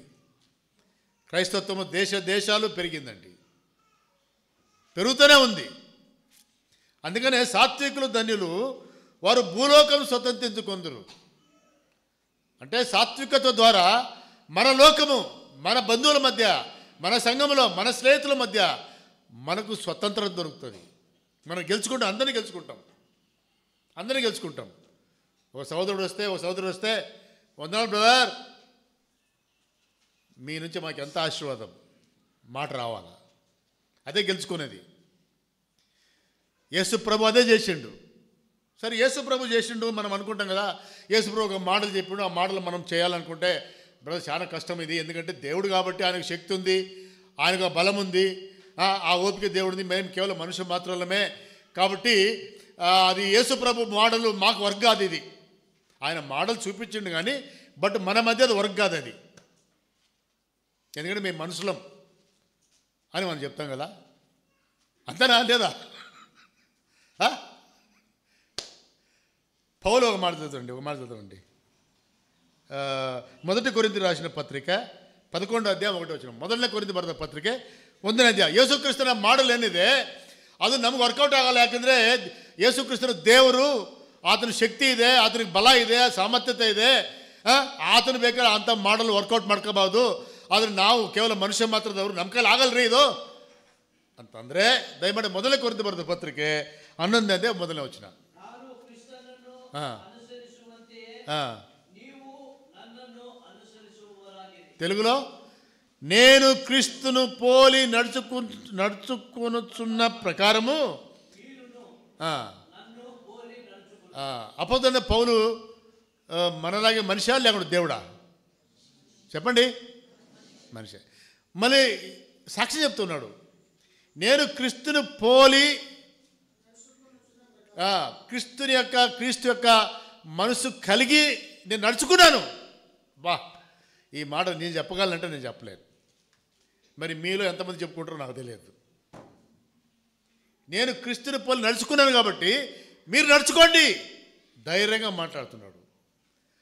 Speaker 1: క్రైస్తత్వము దేశాలు పెరిగిందండి, పెరుగుతూనే ఉంది. అందుకనే సాత్వికులు ధన్యులు, వారు భూలోకం స్వతంత్రించుకొందురు. అంటే సాత్వికత ద్వారా మన లోకము, మన బంధువుల మధ్య, మన సంఘంలో, మన స్నేహితుల మధ్య మనకు స్వతంత్రం దొరుకుతుంది. మనం గెలుచుకుంటాం, అందరినీ గెలుచుకుంటాం. ఒక సోదరుడు వస్తే వందనాలు బ్రదర్, మీ నుంచి మాకు ఎంత ఆశీర్వాదం మాట రావాలా. అదే గెలుచుకునేది. యేసు ప్రభు అదే చేసిండు. సరే, యేసు ప్రభు చేసిండు మనం అనుకుంటాం కదా. యేసు ప్రభు ఒక మాటలు చెప్పిండు, ఆ మాటలు మనం చేయాలనుకుంటే బ్రదర్ చాలా కష్టం ఇది. ఎందుకంటే దేవుడు కాబట్టి ఆయనకు శక్తి ఉంది, ఆయనకు బలం ఉంది, ఆ ఓపిక దేవుడిది. మేము కేవలం మనుషులు మాత్రమే. కాబట్టి అది యేసు ప్రభు మోడల్ మాకు వర్క్ కాదు. ఇది ఆయన మోడల్ చూపించిండు కానీ, బట్ మన మధ్య అది వర్క్ కాదు. అది ఎందుకంటే మేము మనుషులం అని మనం చెప్తాం కదా. అంతేనా? లేదా? పౌలు ఒక మాట చదవండి. 1 కొరింథీ రాసిన పత్రిక 11వ అధ్యాయం 1వ వచనం. 1 ಕೊರಿಂಥೀಯರಿಗೆ ಬರೆದ ಪತ್ರಿಕೆ 1ನೇ ಅಧ್ಯಾಯ. ಯೇಸು ಕ್ರಿಸ್ತನ ಮಾಡೆಲ್ ಏನಿದೆ ಅದು ನಮಗೆ ವರ್ಕೌಟ್ ಆಗಲ್ಲ. ಯಾಕಂದರೆ ಯೇಸು ಕ್ರಿಸ್ತನ ದೇವರು, ಆತನ ಶಕ್ತಿ ಇದೆ, ಆತನಿಗೆ ಬಲ ಇದೆ, ಸಾಮರ್ಥ್ಯತೆ ಇದೆ. ಆತನ ಬೇಕಾದ್ರೆ ಅಂಥ ಮಾಡಲ್ ವರ್ಕೌಟ್ ಮಾಡ್ಕೋಬಹುದು. ಆದರೆ ನಾವು ಕೇವಲ ಮನುಷ್ಯ ಮಾತ್ರದವರು, ನಮ್ಮ ಕೈಲಿ ಆಗಲ್ರಿ ಇದು ಅಂತಂದರೆ ದಯಮಾಡಿ 1 ಕೊರಿಂಥೀಯರಿಗೆ ಬರೆದ ಪತ್ರಿಕೆ 11ನೇ ಅಧ್ಯಾಯ 1ನೇ ವಚನ. తెలుగులో, నేను క్రీస్తును పోలి నడుచుకొనుచున్న ప్రకారము అపోస్తలుడైన పౌలు మనలాగే మనిషా లేకుండా దేవుడా? చెప్పండి, మనిషి. మళ్ళీ సాక్షి చెప్తున్నాడు, నేను క్రీస్తుని పోలి క్రీస్తు యొక్క మనసు కలిగి నేను నడుచుకున్నాను. బా, ఈ మాట నేను చెప్పగలనంటే నేను చెప్పలేను. మరి మీలో ఎంతమంది చెప్పుకుంటారో నాకు తెలియదు. నేను క్రీస్తుని పోలి నడుచుకున్నాను కాబట్టి మీరు నడుచుకోండి ధైర్యంగా మాట్లాడుతున్నాడు.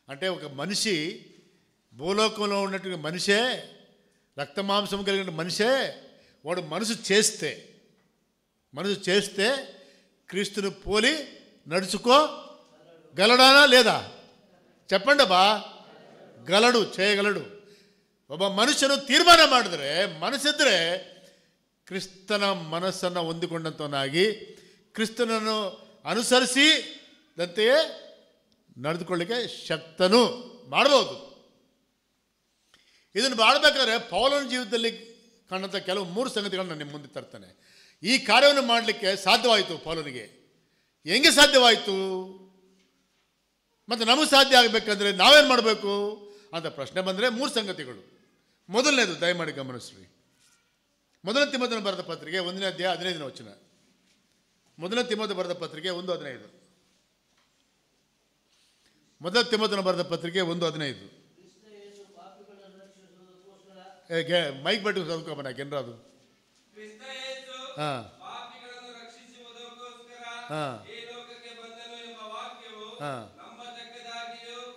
Speaker 1: అంటే ఒక మనిషి, భూలోకంలో ఉన్నటువంటి మనిషే, రక్తమాంసం కలిగిన మనిషే, వాడు మనసు చేస్తే క్రీస్తుని పోలి నడుచుకోగలడానా లేదా? చెప్పండి బా. గలడు, చేయగలడు. ಒಬ್ಬ ಮನುಷ್ಯನು ತೀರ್ಮಾನ ಮಾಡಿದ್ರೆ ಮನಸ್ಸಿದ್ರೆ ಕ್ರಿಸ್ತನ ಮನಸ್ಸನ್ನು ಹೊಂದಿಕೊಂಡಂತವನಾಗಿ ಕ್ರಿಸ್ತನನ್ನು ಅನುಸರಿಸಿದಂತೆಯೇ ನಡೆದುಕೊಳ್ಳಿಕ್ಕೆ ಶಕ್ತನು ಮಾಡಬಹುದು. ಇದನ್ನು ಮಾಡಬೇಕಾದ್ರೆ ಪೌಲನ ಜೀವಿತದಲ್ಲಿ ಕಾಣಂಥ ಕೆಲವು 3 ಸಂಗತಿಗಳನ್ನು ನಾನು ನಿಮ್ಮ ಮುಂದೆ ತರ್ತಾನೆ. ಈ ಕಾರ್ಯವನ್ನು ಮಾಡಲಿಕ್ಕೆ ಸಾಧ್ಯವಾಯಿತು ಪೌಲನಿಗೆ. ಹೆಂಗೆ ಸಾಧ್ಯವಾಯಿತು? ಮತ್ತು ನಮಗೆ ಸಾಧ್ಯ ಆಗಬೇಕಂದ್ರೆ ನಾವೇನು ಮಾಡಬೇಕು ಅಂತ ಪ್ರಶ್ನೆ ಬಂದರೆ 3 ಸಂಗತಿಗಳು. ಮೊದಲನೇದು ದಯಮಾಡಿ ಗಮನಿಸ್ರಿ. 1 ತಿಮೋಥೆಯನ ಬರೆದ ಪತ್ರಿಕೆ 1ನೇ ಅಧ್ಯಾಯ 15ನೇ ವಚನ. 1 ತಿಮೋಥೆಯ ಬರೆದ ಪತ್ರಿಕೆ 1:15. 1 ತಿಮೋಥೆಯನ ಬರೆದ ಪತ್ರಿಕೆ 1:15. ಮೈಕ್ ಬಟ್ಟು ಚದುಕೋಬ ನಾಕೆನ್ರಾದು. ಹಾಂ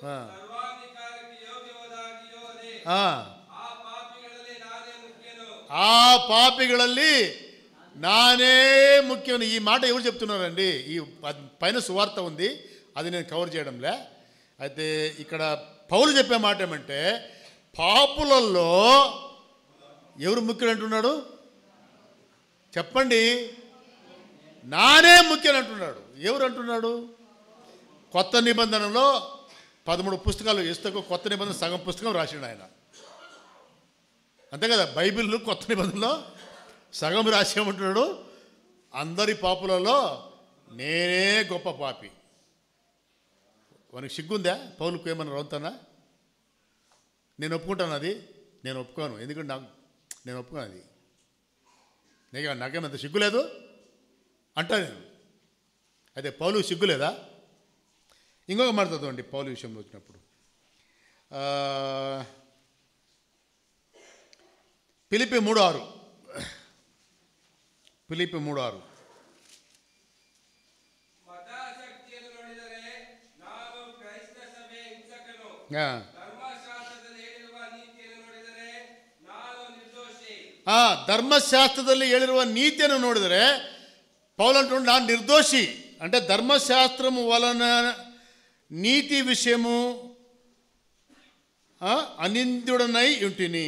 Speaker 1: ಹಾಂ ಹಾಂ ఆ పాపిಗಳಲ್ಲಿ నానే ముఖ్యం. ఈ మాట ఎవరు చెప్తున్నారండి? ఈ పైన సువార్త ఉంది, అది నేను కవర్ చేయడంలే. అయితే ఇక్కడ పౌలు చెప్పే మాట ఏమంటే, పాపులలో ఎవరు ముఖ్యుడు అంటున్నాడు? చెప్పండి. నానే ముఖ్యం అంటున్నాడు. ఎవరు అంటున్నాడు? కొత్త నిబంధనలో 13 పుస్తకాలు ఇస్తకు కొత్త నిబంధన సగం పుస్తకం రాసిండు ఆయన. అంతే కదా, బైబిల్ కొత్త నిబంధనలో సగం రాసేమంటున్నాడు. అందరి పాపులలో నేనే గొప్ప పాపి. వానికి సిగ్గుందా? పౌలుకు ఏమన్నా రౌతానా? నేను ఒప్పుకుంటాను అది. నేను ఒప్పుకోను. ఎందుకంటే నేను ఒప్పుకోను అది. నాకేమంత సిగ్గు లేదు అంటా నేను. అయితే పౌలు సిగ్గు లేదా? ఇంకొక మాట చదవండి పౌలు విషయంలో వచ్చినప్పుడు. ఫిలిప్పీ 3:6. ఫిలిప్పీ 3:6. ಧರ್ಮಶಾಸ್ತ್ರದಲ್ಲಿ ಹೇಳಿರುವ ನೀತಿಯನ್ನು ನೋಡಿದರೆ ಪೌಲ್ ಅಂಟು ನಾನು ನಿರ್ದೋಷಿ. అంటే ధర్మశాస్త్రము వలన నీతి విషయము ಅನಿಂದ್ಯುಡನೈ ಉಂಟಿನಿ.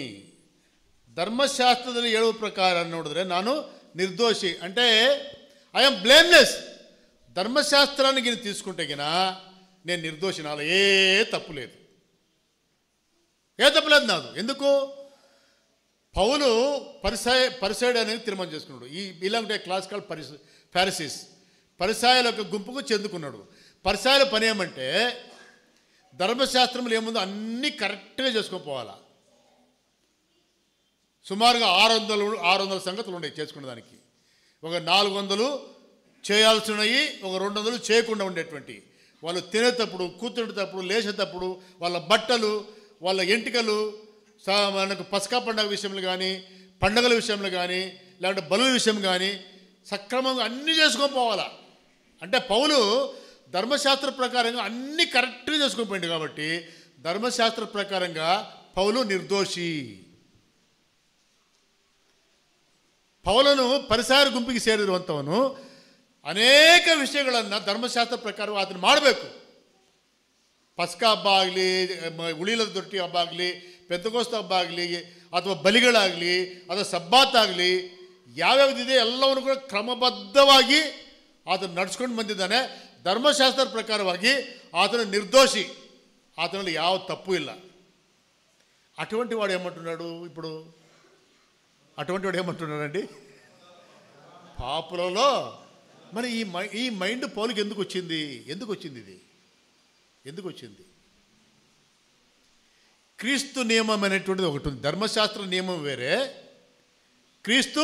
Speaker 1: ಧರ್ಮಶಾಸ್ತ್ರದಲ್ಲಿ ಹೇಳುವ ಪ್ರಕಾರ ನೋಡಿದ್ರೆ ನಾನು నిర్దోషి. అంటే ఐఎమ్ బ్లేమ్లెస్. ధర్మశాస్త్రానికి తీసుకుంటే గిన నేను నిర్దోషి. నాలో ఏ తప్పు లేదు నాదు. ఎందుకు? పౌలు పరిసైడ్ అనేది తీర్మానం చేసుకున్నాడు. He belong to a class called Pharisees. పరిసయ్యుల యొక్క గుంపుకు చెందుకున్నాడు. పరిసయ్యుల పని ఏమంటే ధర్మశాస్త్రంలో ఏముందో అన్నీ కరెక్ట్గా చేసుకోపోవాలా. సుమారుగా 600 సంగతులు ఉన్నాయి చేసుకునే దానికి. ఒక 400 చేయాల్సినవి, ఒక 200 చేయకుండా ఉండేటువంటి. వాళ్ళు తినేటప్పుడు, కూర్చునేటప్పుడు, లేచేటప్పుడు, వాళ్ళ బట్టలు, వాళ్ళ ఎంటికలు, మనకు పస్కా పండుగ విషయంలో కానీ, పండుగల విషయంలో కానీ, లేకుంటే బలుల విషయం కానీ సక్రమంగా అన్నీ చేసుకొని పోవాలా. అంటే పౌలు ధర్మశాస్త్ర ప్రకారంగా అన్నీ కరెక్ట్గా చేసుకొని పోయింది కాబట్టి ధర్మశాస్త్ర ప్రకారంగా పౌలు నిర్దోషి. ಪೌಲನು ಪರಿಸರ ಗುಂಪಿಗೆ ಸೇರಿರುವಂಥವನು ಅನೇಕ ವಿಷಯಗಳನ್ನು ಧರ್ಮಶಾಸ್ತ್ರ ಪ್ರಕಾರ ಅದನ್ನು ಮಾಡಬೇಕು. ಪಸ್ಕಾ ಹಬ್ಬ ಆಗಲಿ, ಉಳಿಲದ ದೊಟ್ಟಿ ಹಬ್ಬ ಆಗಲಿ, ಪೆಂತೆಕೋಸ್ತ ಹಬ್ಬ ಆಗಲಿ, ಅಥವಾ ಬಲಿಗಳಾಗಲಿ, ಅಥವಾ ಸಬ್ಬಾತ್ ಆಗಲಿ, ಯಾವ್ಯಾವುದಿದೆ ಎಲ್ಲವನ್ನು ಕೂಡ ಕ್ರಮಬದ್ಧವಾಗಿ ಅದನ್ನು ನಡ್ಸ್ಕೊಂಡು ಬಂದಿದ್ದಾನೆ. ಧರ್ಮಶಾಸ್ತ್ರ ಪ್ರಕಾರವಾಗಿ ಆತನು నిర్దోషి. ఆతನಲ್ಲಿ ಯಾವ తప్పు ಇಲ್ಲ. అటువంటి వాడు ఏమంటున్నాడు ఇప్పుడు? అటువంటి వాడు ఏమంటున్నాడండి? పాపులలో మరి ఈ మైండ్ పౌలుకి ఎందుకు వచ్చింది ఇది ఎందుకు వచ్చింది? క్రీస్తు నియమం అనేటువంటిది ఒకటి ఉంది. ధర్మశాస్త్ర నియమం వేరే, క్రీస్తు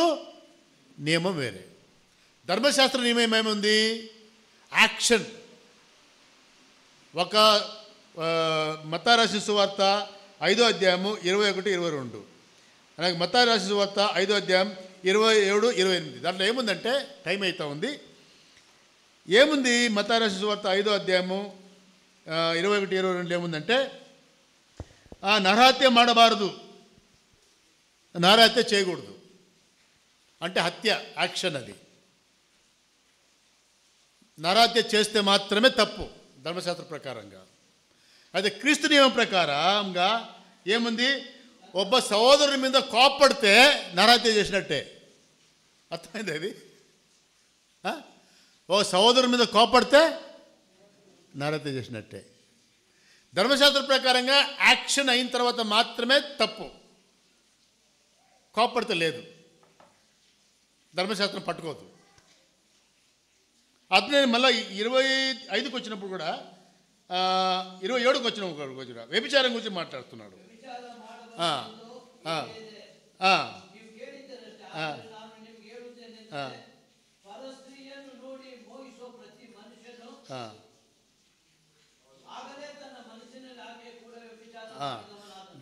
Speaker 1: నియమం వేరే. ధర్మశాస్త్ర నియమం ఏముంది? యాక్షన్. ఒక మత్తయి రాసిన సువార్త 5వ అధ్యాయము 21, 22, అలాగే మత్తయి రాసిన సువార్త 5వ అధ్యాయం 27, 28. దాంట్లో ఏముందంటే, టైం అవుతా ఉంది, ఏముంది? మత్తయి రాసిన సువార్త 5వ అధ్యాయము 21, 22 ఏముందంటే, నరహత్య ಮಾಡಬಾರದು, నరహత్య చేయకూడదు అంటే హత్య, యాక్షన్. అది నరహత్య చేస్తే మాత్రమే తప్పు ధర్మశాస్త్ర ప్రకారంగా. అయితే క్రీస్తు నియమం ప్రకారంగా ఏముంది? ఒక్క సహోదరుని మీద కోప్పడితే నరహత్య చేసినట్టే. అర్థమైంది అది? ఓ సహోదరుని మీద కోప్పడితే నరహత్య చేసినట్టే. ధర్మశాస్త్ర ప్రకారంగా యాక్షన్ అయిన తర్వాత మాత్రమే తప్పు, కోప్పడితే లేదు, ధర్మశాస్త్రం పట్టుకోదు. అట్లనే మళ్ళీ 25కి వచ్చినప్పుడు కూడా 27కి వచ్చినప్పుడు కూడా వ్యభిచారం గురించి మాట్లాడుతున్నాడు.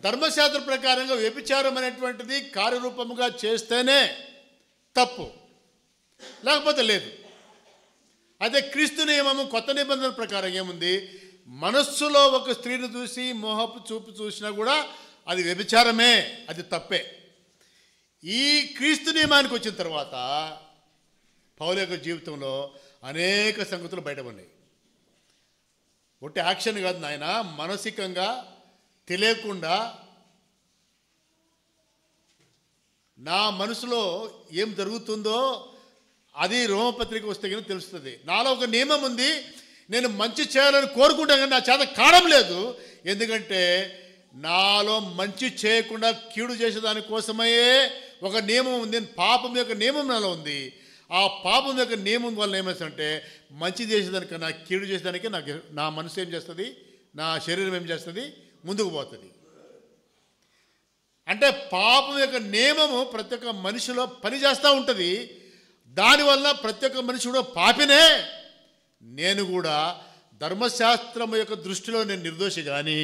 Speaker 1: ధర్మశాస్త్ర ప్రకారంగా వ్యభిచారం అనేటువంటిది కార్యరూపముగా చేస్తేనే తప్పు, లేకపోతే లేదు. అయితే క్రీస్తు నియమము కొత్త నిబంధన ప్రకారం ఏముంది? మనస్సులో ఒక స్త్రీని చూసి మోహపు చూపు చూసినా కూడా అది వ్యభిచారమే, అది తప్పే. ఈ క్రీస్తు నియమానికి వచ్చిన తర్వాత పౌలు యొక్క జీవితంలో అనేక సంగతులు బయటపడినాయి. ఒకటి యాక్షన్ కాదు నాయన, మానసికంగా తెలియకుండా నా మనసులో ఏం జరుగుతుందో అది రోమపత్రిక వస్తే కానీ తెలుస్తుంది. నాలో ఒక నియమం ఉంది, నేను మంచి చేయాలని కోరుకుంటాను కానీ నా చేత కావడం లేదు. ఎందుకంటే నాలో మంచి చేయకుండా కీడు చేసేదానికోసమే ఒక నియమం ఉంది, పాపం యొక్క నియమం నాలో ఉంది. ఆ పాపం యొక్క నియమం వల్ల ఏమేస్తుంటే మంచి చేసేదానికన్నా కీడు చేసేదానికి నా మనసు ఏం చేస్తుంది, నా శరీరం ఏం చేస్తుంది, ముందుకు పోతుంది. అంటే పాపం యొక్క నియమము ప్రతి ఒక్క మనిషిలో పనిచేస్తూ ఉంటుంది. దానివల్ల ప్రతి ఒక్క మనిషి కూడా పాపినే. నేను కూడా ధర్మశాస్త్రం యొక్క దృష్టిలో నేను నిర్దోషి, కానీ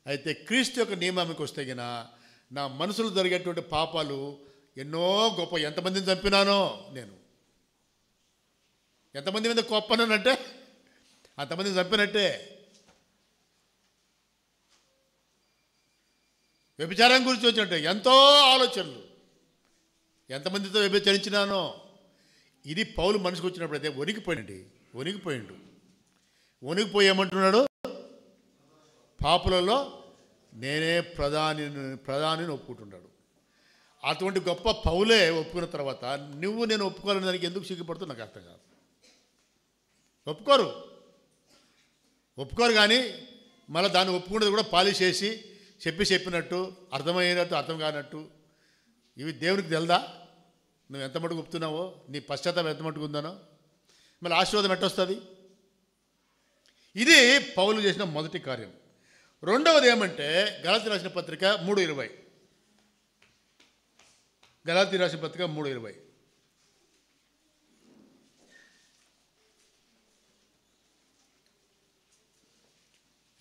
Speaker 1: అయితే క్రీస్తు యొక్క నియమానికి వస్తే గిన నా మనసులో జరిగేటువంటి పాపాలు ఎన్నో గొప్ప. ఎంతమందిని చంపినానో నేను, ఎంతమంది మీద కోప్పనానంటే అంతమందిని చంపినట్టే. వ్యభిచారం గురించి వచ్చినట్టే ఎంతో ఆలోచనలు, ఎంతమందితో వ్యభిచరించినానో. ఇది పౌలు మనసుకు వచ్చినప్పుడు అయితే వణికిపోయిండు. ఏమంటున్నాడు? పాపులలో నేనే ప్రధానిని ఒప్పుకుంటున్నాడు. అటువంటి గొప్ప పౌలే ఒప్పుకున్న తర్వాత నేను ఒప్పుకోవాలని దానికి ఎందుకు సిగ్గుపడుతూ నాకు అర్థం కాదు. ఒప్పుకోరు కానీ మళ్ళీ దాన్ని ఒప్పుకునేది కూడా పాలిష్ చేసి చెప్పినట్టు, అర్థమయ్యేటట్టు, అర్థం కానట్టు. ఇవి దేవునికి తెలుదా? నువ్వు ఎంత మటుకు ఒప్పుతున్నావో, నీ పశ్చాత్తాపం ఎంత మటుకు ఉందనో, మళ్ళీ ఆశీర్వాదం ఎట్టొస్తుంది? ఇది పౌలు చేసిన మొదటి కార్యం. రెండవది ఏమంటే గలాతీ రాసిన పత్రిక 3:20. గలాతీ రాసిన పత్రిక 3:20.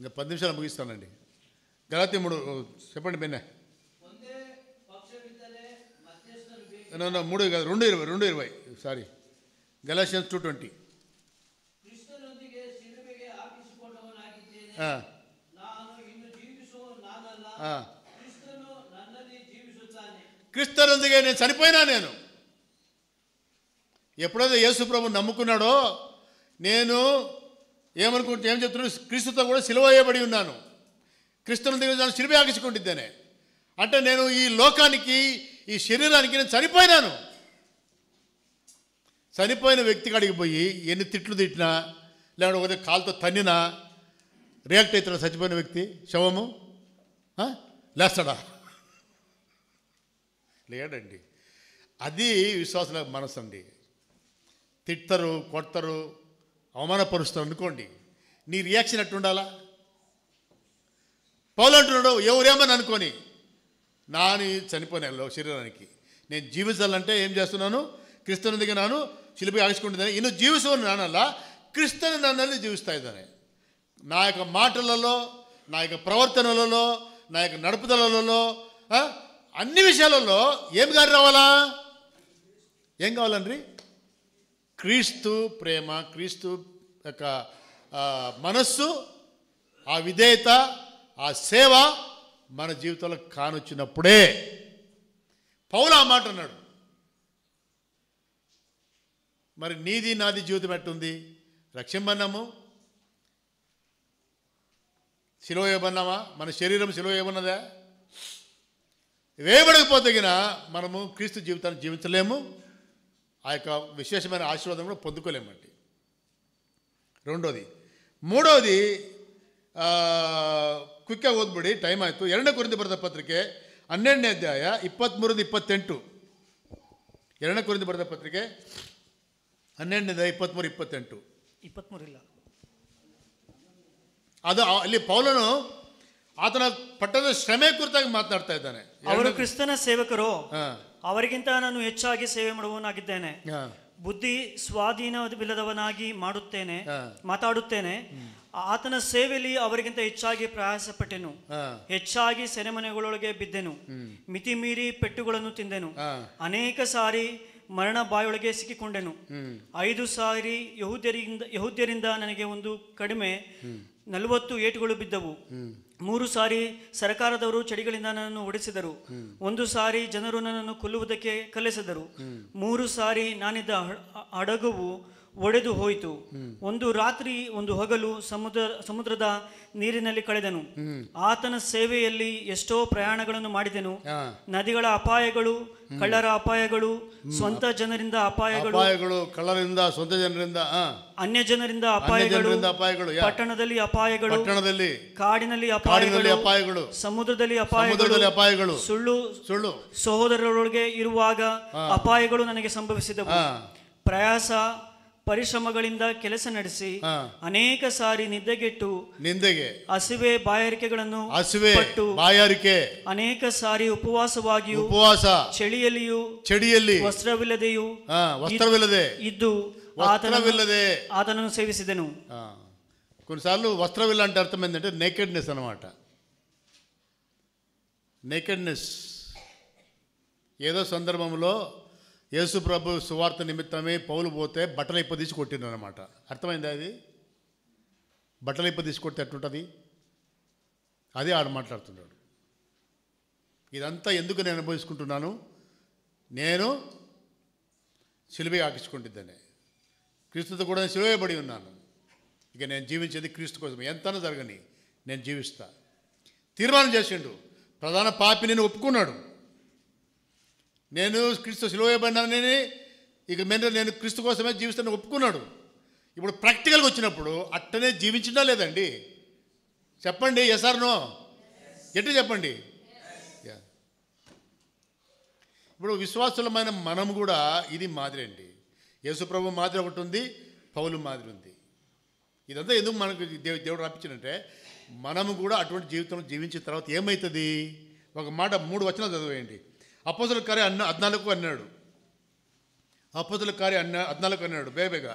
Speaker 1: ఇంకా 10 నిమిషాలు ముగిస్తానండి. గలాతీ 3 చెప్పండి. బెన్న 3 కాదు, 2:20. సారీ, గలాషియన్స్ 2:20. క్రీస్తునందుకే నేను చనిపోయినా. నేను ఎప్పుడైతే యేసు ప్రభువుని నమ్ముకున్నాడో నేను ఏం చెప్తున్నాడు? క్రీస్తుతో కూడా సిలువ వేయబడి ఉన్నాను. క్రీస్తునందుకే సిలువ ఆగించుకుంటుందేనే. అంటే నేను ఈ లోకానికి, ఈ శరీరానికి నేను చనిపోయినాను. చనిపోయిన వ్యక్తి కాడికి పోయి ఎన్ని తిట్లు తిట్టినా, లేకపోతే కాలుతో తన్నినా రియాక్ట్ అవుతాడు చచ్చిపోయిన వ్యక్తి. శవము లేస్తాడా? లేడండి. అది విశ్వాసుల మనసు అండి. తిట్టరు, కొడతారు, అవమానపరుస్తారు అనుకోండి, నీ రియాక్షన్ ఎట్టుండాలా? పౌలు అంటున్నాడు, ఎవరేమని అనుకొని నాని చనిపోయిన శరీరానికి నేను జీవించాలంటే ఏం చేస్తున్నాను? క్రీస్తుని దిగినాను, శిలుపై ఆగించుకుంటుందని ఇನ್ನು జీవిస్తాను నానల్లా క్రీస్తుని నన్ను జీవిస్తాయిదని. నా యొక్క మాటలలో, నా యొక్క ప్రవర్తనలలో, నా యొక్క నడుపుదలలో, అన్ని విషయాలలో ఏం గారి రావాలా? ఏం కావాలండి? క్రీస్తు ప్రేమ, క్రీస్తు యొక్క మనస్సు, ఆ విధేయత, ఆ సేవ మన జీవితంలో కానొచ్చినప్పుడే పౌలు ఆ మాట అన్నాడు. మరి నీది నాది జీవితం ఎట్టుంది? రక్షింపన్నాము, సిలువ వేయబన్నామా? మన శరీరం సిలువ వేయబన్నదా? వేయబడకపోతే మనము క్రీస్తు జీవితాన్ని జీవించలేము, ఆ యొక్క విశేషమైన ఆశీర్వాదం కూడా పొందుకోలేమండి. రెండోది. మూడవది, ಕ್ವಿಕ್ಕ ಓದ್ಬಿಡಿ, ಟೈಮ್ ಆಯಿತು. 2 ಕೊರಿಂಥಿ ಬರೆದ ಪತ್ರಿಕೆ 12ನೇ ಅಧ್ಯಾಯ 23-28. 2 ಕೊರಿಂಥಿ ಬರೆದ ಪತ್ರಿಕೆ 12ನೇ ಅಧ್ಯಾಯ 23-28.
Speaker 3: 23 ಇಲ್ಲ,
Speaker 1: ಅದು ಅಲ್ಲಿ ಪೌಲನು ಆತನ ಪಟ್ಟದ ಶ್ರಮೆ ಕುರಿತಾಗಿ ಮಾತನಾಡ್ತಾ ಇದ್ದಾನೆ.
Speaker 3: ಅವರು ಕ್ರಿಸ್ತನ ಸೇವಕರು, ಅವರಿಗಿಂತ ನಾನು ಹೆಚ್ಚಾಗಿ ಸೇವೆ ಮಾಡುವವನಾಗಿದ್ದೇನೆ. ಬುದ್ಧಿ ಸ್ವಾಧೀನವಿಲ್ಲದವನಾಗಿ ಮಾತಾಡುತ್ತೇನೆ. ಆತನ ಸೇವೆಯಲ್ಲಿ ಅವರಿಗಿಂತ ಹೆಚ್ಚಾಗಿ ಪ್ರಯಾಸಪಟ್ಟೆನು, ಹೆಚ್ಚಾಗಿ ಸೆರೆಮನೆಗಳೊಳಗೆ ಬಿದ್ದೆನು, ಮಿತಿ ಮೀರಿ ಪೆಟ್ಟುಗಳನ್ನು ತಿಂದೆನು, ಅನೇಕ ಸಾರಿ ಮರಣ ಬಾಯೊಳಗೆ ಸಿಕ್ಕಿಕೊಂಡೆನು. 5 ಸಾರಿ ಯಹೂದ್ಯರಿಂದ ನನಗೆ ಒಂದು ಕಡಿಮೆ 40 ಏಟುಗಳು ಬಿದ್ದವು. 3 ಸಾರಿ ಸರ್ಕಾರದವರು ಚಡಿಗಳಿಂದ ನನ್ನನ್ನು ಹೊಡೆಸಿದರು. 1 ಸಾರಿ ಜನರು ನನ್ನನ್ನು ಕೊಲ್ಲುವುದಕ್ಕೆ ಕಲಿಸಿದರು. 3 ಸಾರಿ ನಾನಿದ್ದ ಹಡಗುವು ಒಡೆದು ಹೋಯಿತು. 1 ರಾತ್ರಿ 1 ಹಗಲು ಸಮುದ್ರದ ನೀರಿನಲ್ಲಿ ಕಳೆದನು. ಆತನ ಸೇವೆಯಲ್ಲಿ ಎಷ್ಟೋ ಪ್ರಯಾಣಗಳನ್ನು ಮಾಡಿದೆನು. ನದಿಗಳ ಅಪಾಯಗಳು, ಕಳ್ಳರ ಅಪಾಯಗಳು, ಸ್ವಂತ ಜನರಿಂದ ಅಪಾಯಗಳು,
Speaker 1: ಕಳ್ಳರಿಂದ, ಸ್ವಂತ ಜನರಿಂದ,
Speaker 3: ಅನ್ಯ ಜನರಿಂದ ಅಪಾಯಗಳು, ಪಟ್ಟಣದಲ್ಲಿ ಅಪಾಯಗಳು, ಕಾಡಿನಲ್ಲಿ ಅಪಾಯಗಳು, ಸಮುದ್ರದಲ್ಲಿ ಅಪಾಯಗಳು, ಸುಳ್ಳು ಸಹೋದರರೊಳಗೆ ಇರುವಾಗ ಅಪಾಯಗಳು ನನಗೆ ಸಂಭವಿಸಿದವು. ಪ್ರಯಾಸ ಪರಿಶ್ರಮಗಳಿಂದ ಕೆಲಸ ನಡೆಸಿ ಅನೇಕ ಸಾರಿ ನಿದ್ದೆಗೆ ಹಸಿವೆ ಬಾಯಾರಿಕೆಗಳನ್ನು ಪಟ್ಟು ಅನೇಕ ಸಾರಿ ಉಪವಾಸವಾಗಿಯೂ ಚಳಿಯಲ್ಲಿಯೂ ವಸ್ತ್ರವಿಲ್ಲದೆಯೂ ಇದ್ದು ఆతనను సేవిసిదెను.
Speaker 1: కొన్నిసార్లు వస్త్రవిల్ల అంటే అర్థం ఏంటంటే నేకెడ్నెస్ అన్నమాట. నేకెడ్నెస్. ఏదో సందర్భంలో యేసు ప్రభు సువార్త నిమిత్తమే పౌలు పోతే బట్టలు ఇప్ప తీసి కొట్టిండు అనమాట. అర్థమైందా? అది బట్టలు ఇప్ప తీసి కొడితే ఎట్టుంటుంది? అదే ఆడ మాట్లాడుతున్నాడు. ఇదంతా ఎందుకు నేను అనుభవించుకుంటున్నాను? నేను సిలువ ఆకించుకుంటుందనే, క్రీస్తుతో కూడా సిలువేయబడి ఉన్నాను. ఇక నేను జీవించేది క్రీస్తు కోసం. ఎంతనో జరగని నేను జీవిస్తా. తీర్మానం చేసిండు. ప్రధాన పాపి నేను ఒప్పుకున్నాడు. నేను క్రీస్తు సిలువేయబడినానని, ఇక మీద నేను క్రీస్తు కోసమే జీవిస్తానని ఒప్పుకున్నాడు. ఇప్పుడు ప్రాక్టికల్గా వచ్చినప్పుడు అట్టనే జీవించినా లేదండి? చెప్పండి, ఎస్ ఆర్ నో? ఎట్లా చెప్పండి? ఇప్పుడు విశ్వాసులమైన మనం కూడా ఇది మాదిరి అండి. యేసుప్రభు మాదిరి ఒకటి ఉంది, పౌలు మాదిరి ఉంది. ఇదంతా ఎందుకు మనకు దేవుడు రాపించాడంటే మనము కూడా అటువంటి జీవితం జీవించిన తర్వాత ఏమవుతుంది? ఒక మాట 3 వచనాలు చదివేయండి. అపోస్తలుల కార్యం 14 అన్నాడు. అపోస్తలుల కార్యం 14 అన్నాడు. బేబేగా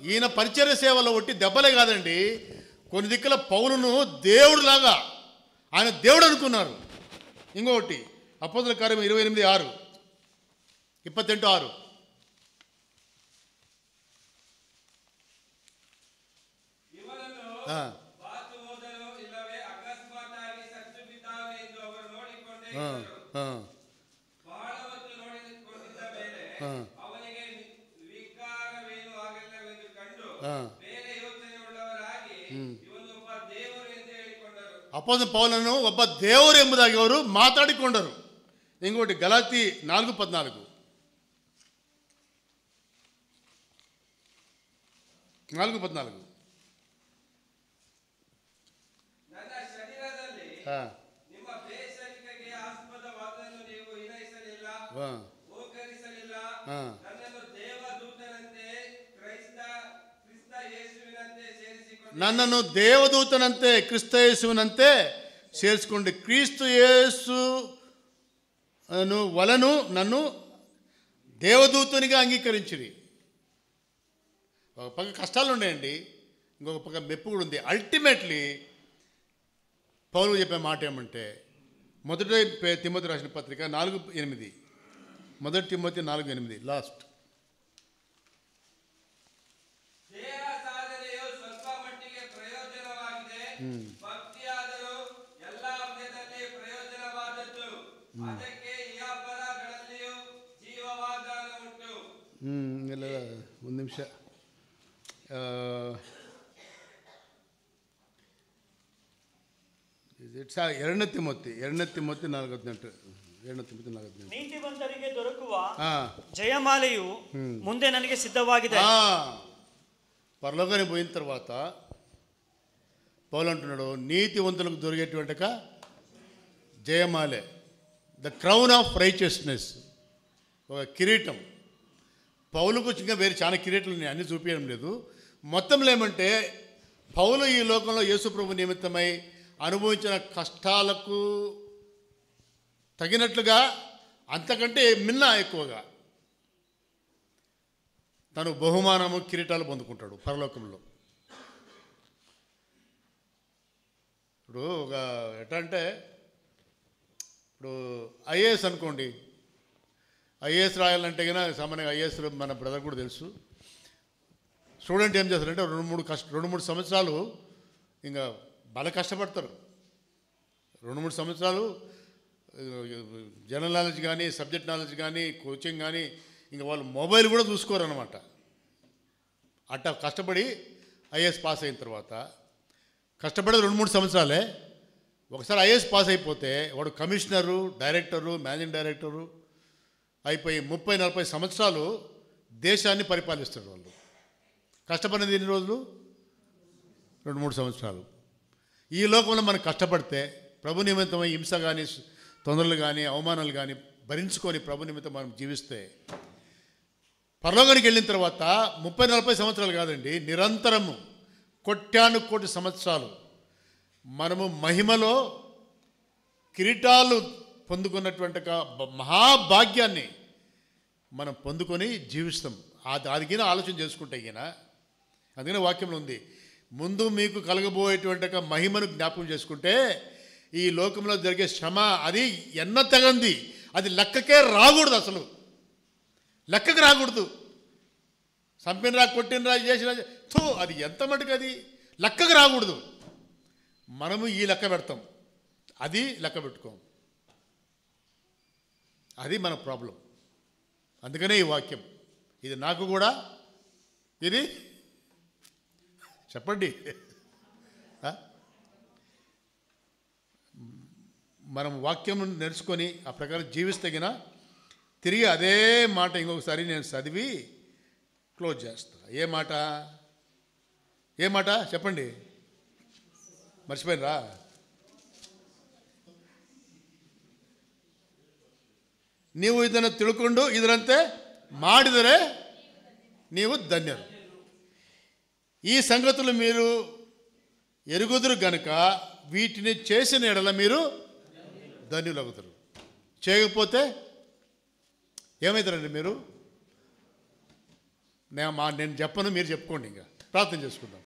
Speaker 1: ఈయన పరిచర్య సేవలో ఒట్టి దెబ్బలే కాదండి, కొన్ని దిక్కుల పౌలును దేవుడులాగా ఆయన దేవుడు అనుకున్నారు. ఇంకొకటి అపోస్తలుల కార్యం 28:6, 28:6. అపోస్తలులు పౌలను ಒಬ್ಬ ದೇವರು ಎಂಬುದಾಗಿ ಅವರು ಮಾತಾಡಿಕೊಂಡರು. ఇంకోటి గలాతీ 4:14. 4:14. ಆ.
Speaker 4: ನಿಮ್ಮ ಬೇಸರಿಕೆಗೆ ಆಸ್ಪದವಾದನ್ನು ನೀವು ಹಿನೈಸಲಿಲ್ಲ,
Speaker 1: ಆ.
Speaker 4: ಓಕರಿಸಲಿಲ್ಲ.
Speaker 1: ಆ.
Speaker 4: ನನ್ನನ್ನು ದೇವದೂತನಂತೆ ಕ್ರಿಸ್ತ ಯೇಸುವಿನಂತೆ ಸೇರಿಸಿಕೊಂಡು
Speaker 1: ನನ್ನನ್ನು ದೇವದೂತನಂತೆ ಕ್ರಿಸ್ತ ಯೇಸುವಿನಂತೆ ಸೇರಿಸಿಕೊಂಡು క్రీస్తు యేసు వలను నన్ను దేవదూతునిగా అంగీకరించిరి. ఒక పక్క కష్టాలు ఉన్నాయండి, ఇంకొక పక్క మెప్పు కూడా ఉంది. అల్టిమేట్లీ పౌలు చెప్పే మాట ఏమంటే, మొదటి తిమోతి రాసిన పత్రిక 4:8, మొదటి తిమోతి 4:8 లాస్ట్.
Speaker 4: ದೇಹ ಸಾಧನೆಯು ಸ್ವಲ್ಪ ಮಟ್ಟಿಗೆ ಪ್ರಯೋಜನವಾಗಿದೆ, ಭಕ್ತಿಯಾದರೂ ಎಲ್ಲ ವಿಧದಲ್ಲಿ ಪ್ರಯೋಜನವಾದದ್ದು. ಅದಕ್ಕೆ ಇಹಪರಗಳಲ್ಲಿಯೂ ಜೀವವಾದಾನ ಉಂಟು.
Speaker 1: ಇಲ್ಲ ಒಂದು ನಿಮಿಷ. 2 ತಿಮೋತಿ 4:18.
Speaker 3: ನೀತಿವಂತರಿಗೆ ದೊರಕುವ జయమాలయు ముందే ನನಗೆ సిద్ధವಾಗಿದೆ.
Speaker 1: పరలోకానికి పోయిన తర్వాత పౌలు అంటున్నాడు, నీతివంతులకు దొరికేటువంటి జయమాలే, ద క్రౌన్ ఆఫ్ రైచియస్నెస్, ఒక కిరీటం. పౌలుకు ఇంకా వేరే చాలా కిరీటాలు ఉన్నాయి, అన్నీ చూపించడం లేదు. మొత్తంలో ఏమంటే, పౌలు ఈ లోకంలో యేసుప్రభు నిమిత్తమై అనుభవించిన కష్టాలకు తగినట్లుగా, అంతకంటే మిన్న ఎక్కువగా తను బహుమానము కిరీటాలు పొందుకుంటాడు పరలోకంలో. ఇప్పుడు ఒక ఎట్లా అంటే, ఇప్పుడు ఐఏఎస్ అనుకోండి, ఐఏఎస్ రాయాలంటే కన్నా సామాన్యంగా ఐఏఎస్ మన బ్రదర్ కూడా తెలుసు. స్టూడెంట్ ఏం చేస్తారంటే 2-3 సంవత్సరాలు ఇంకా బాగా కష్టపడతారు. 2-3 సంవత్సరాలు జనరల్ నాలెడ్జ్ కానీ, సబ్జెక్ట్ నాలెడ్జ్ కానీ, కోచింగ్ కానీ, ఇంకా వాళ్ళు మొబైల్ కూడా చూసుకోరు అనమాట. అట్టా కష్టపడి ఐఏఎస్ పాస్ అయిన తర్వాత కష్టపడేది 2-3 సంవత్సరాలే. ఒకసారి ఐఏఎస్ పాస్ అయిపోతే వాడు కమిషనరు, డైరెక్టరు, మేనేజింగ్ డైరెక్టరు అయిపోయి 30-40 సంవత్సరాలు దేశాన్ని పరిపాలిస్తారు వాళ్ళు. కష్టపడినది ఎన్ని రోజులు? 2-3 సంవత్సరాలు. ఈ లోకంలో మనం కష్టపడితే ప్రభు నిమిత్తమై హింస కానీ, తొందరలు కానీ, అవమానాలు కానీ భరించుకొని ప్రభు నిమిత్తం మనం జీవిస్తే పరలోకానికి వెళ్ళిన తర్వాత 30-40 సంవత్సరాలు కాదండి, నిరంతరము కోటి సంవత్సరాలు మనము మహిమలో కిరీటాలు పొందుకున్నటువంటి మహాభాగ్యాన్ని మనం పొందుకొని జీవిస్తాం. దానికైన ఆలోచన చేసుకుంటే ఈయన, అందుకనే వాక్యంలో ఉంది, ముందు మీకు కలగబోయేటువంటి మహిమను జ్ఞాపకం చేసుకుంటే ఈ లోకంలో జరిగే శ్రమ అది ఎన్న తగంది, అది లెక్కకే రాకూడదు, అసలు లెక్కకు రాకూడదు. చంపినరా, కొట్టినరా, చేసిన అది ఎంత మటుకు అది లెక్కకు రాకూడదు. మనము ఈ లెక్క పెడతాం, అది లెక్క పెట్టుకోం. అది మన ప్రాబ్లం. అందుకనే ఈ వాక్యం, ఇది నాకు కూడా, ఇది చెప్పండి, మనం వాక్యం నేర్చుకొని ఆ ప్రకారం జీవిస్తగిన తిరిగి అదే మాట ఇంకొకసారి నేను చదివి క్లోజ్ చేస్తా. ఏ మాట చెప్పండి, మర్చిపోయినరా? ನೀವು ಇದನ್ನು ತಿಳ್ಕೊಂಡು ಇದರಂತೆ ಮಾಡಿದರೆ ನೀವು ಧನ್ಯರು. ఈ సంగతులు మీరు ఎరుగుదురు గనుక వీటిని చేసిన ఎడల మీరు ధన్యులవుతారు. చేయకపోతే ఏమవుతారండి మీరు? నేను చెప్పను, మీరు చెప్పుకోండి. ఇంకా ప్రార్థన చేసుకుందాం.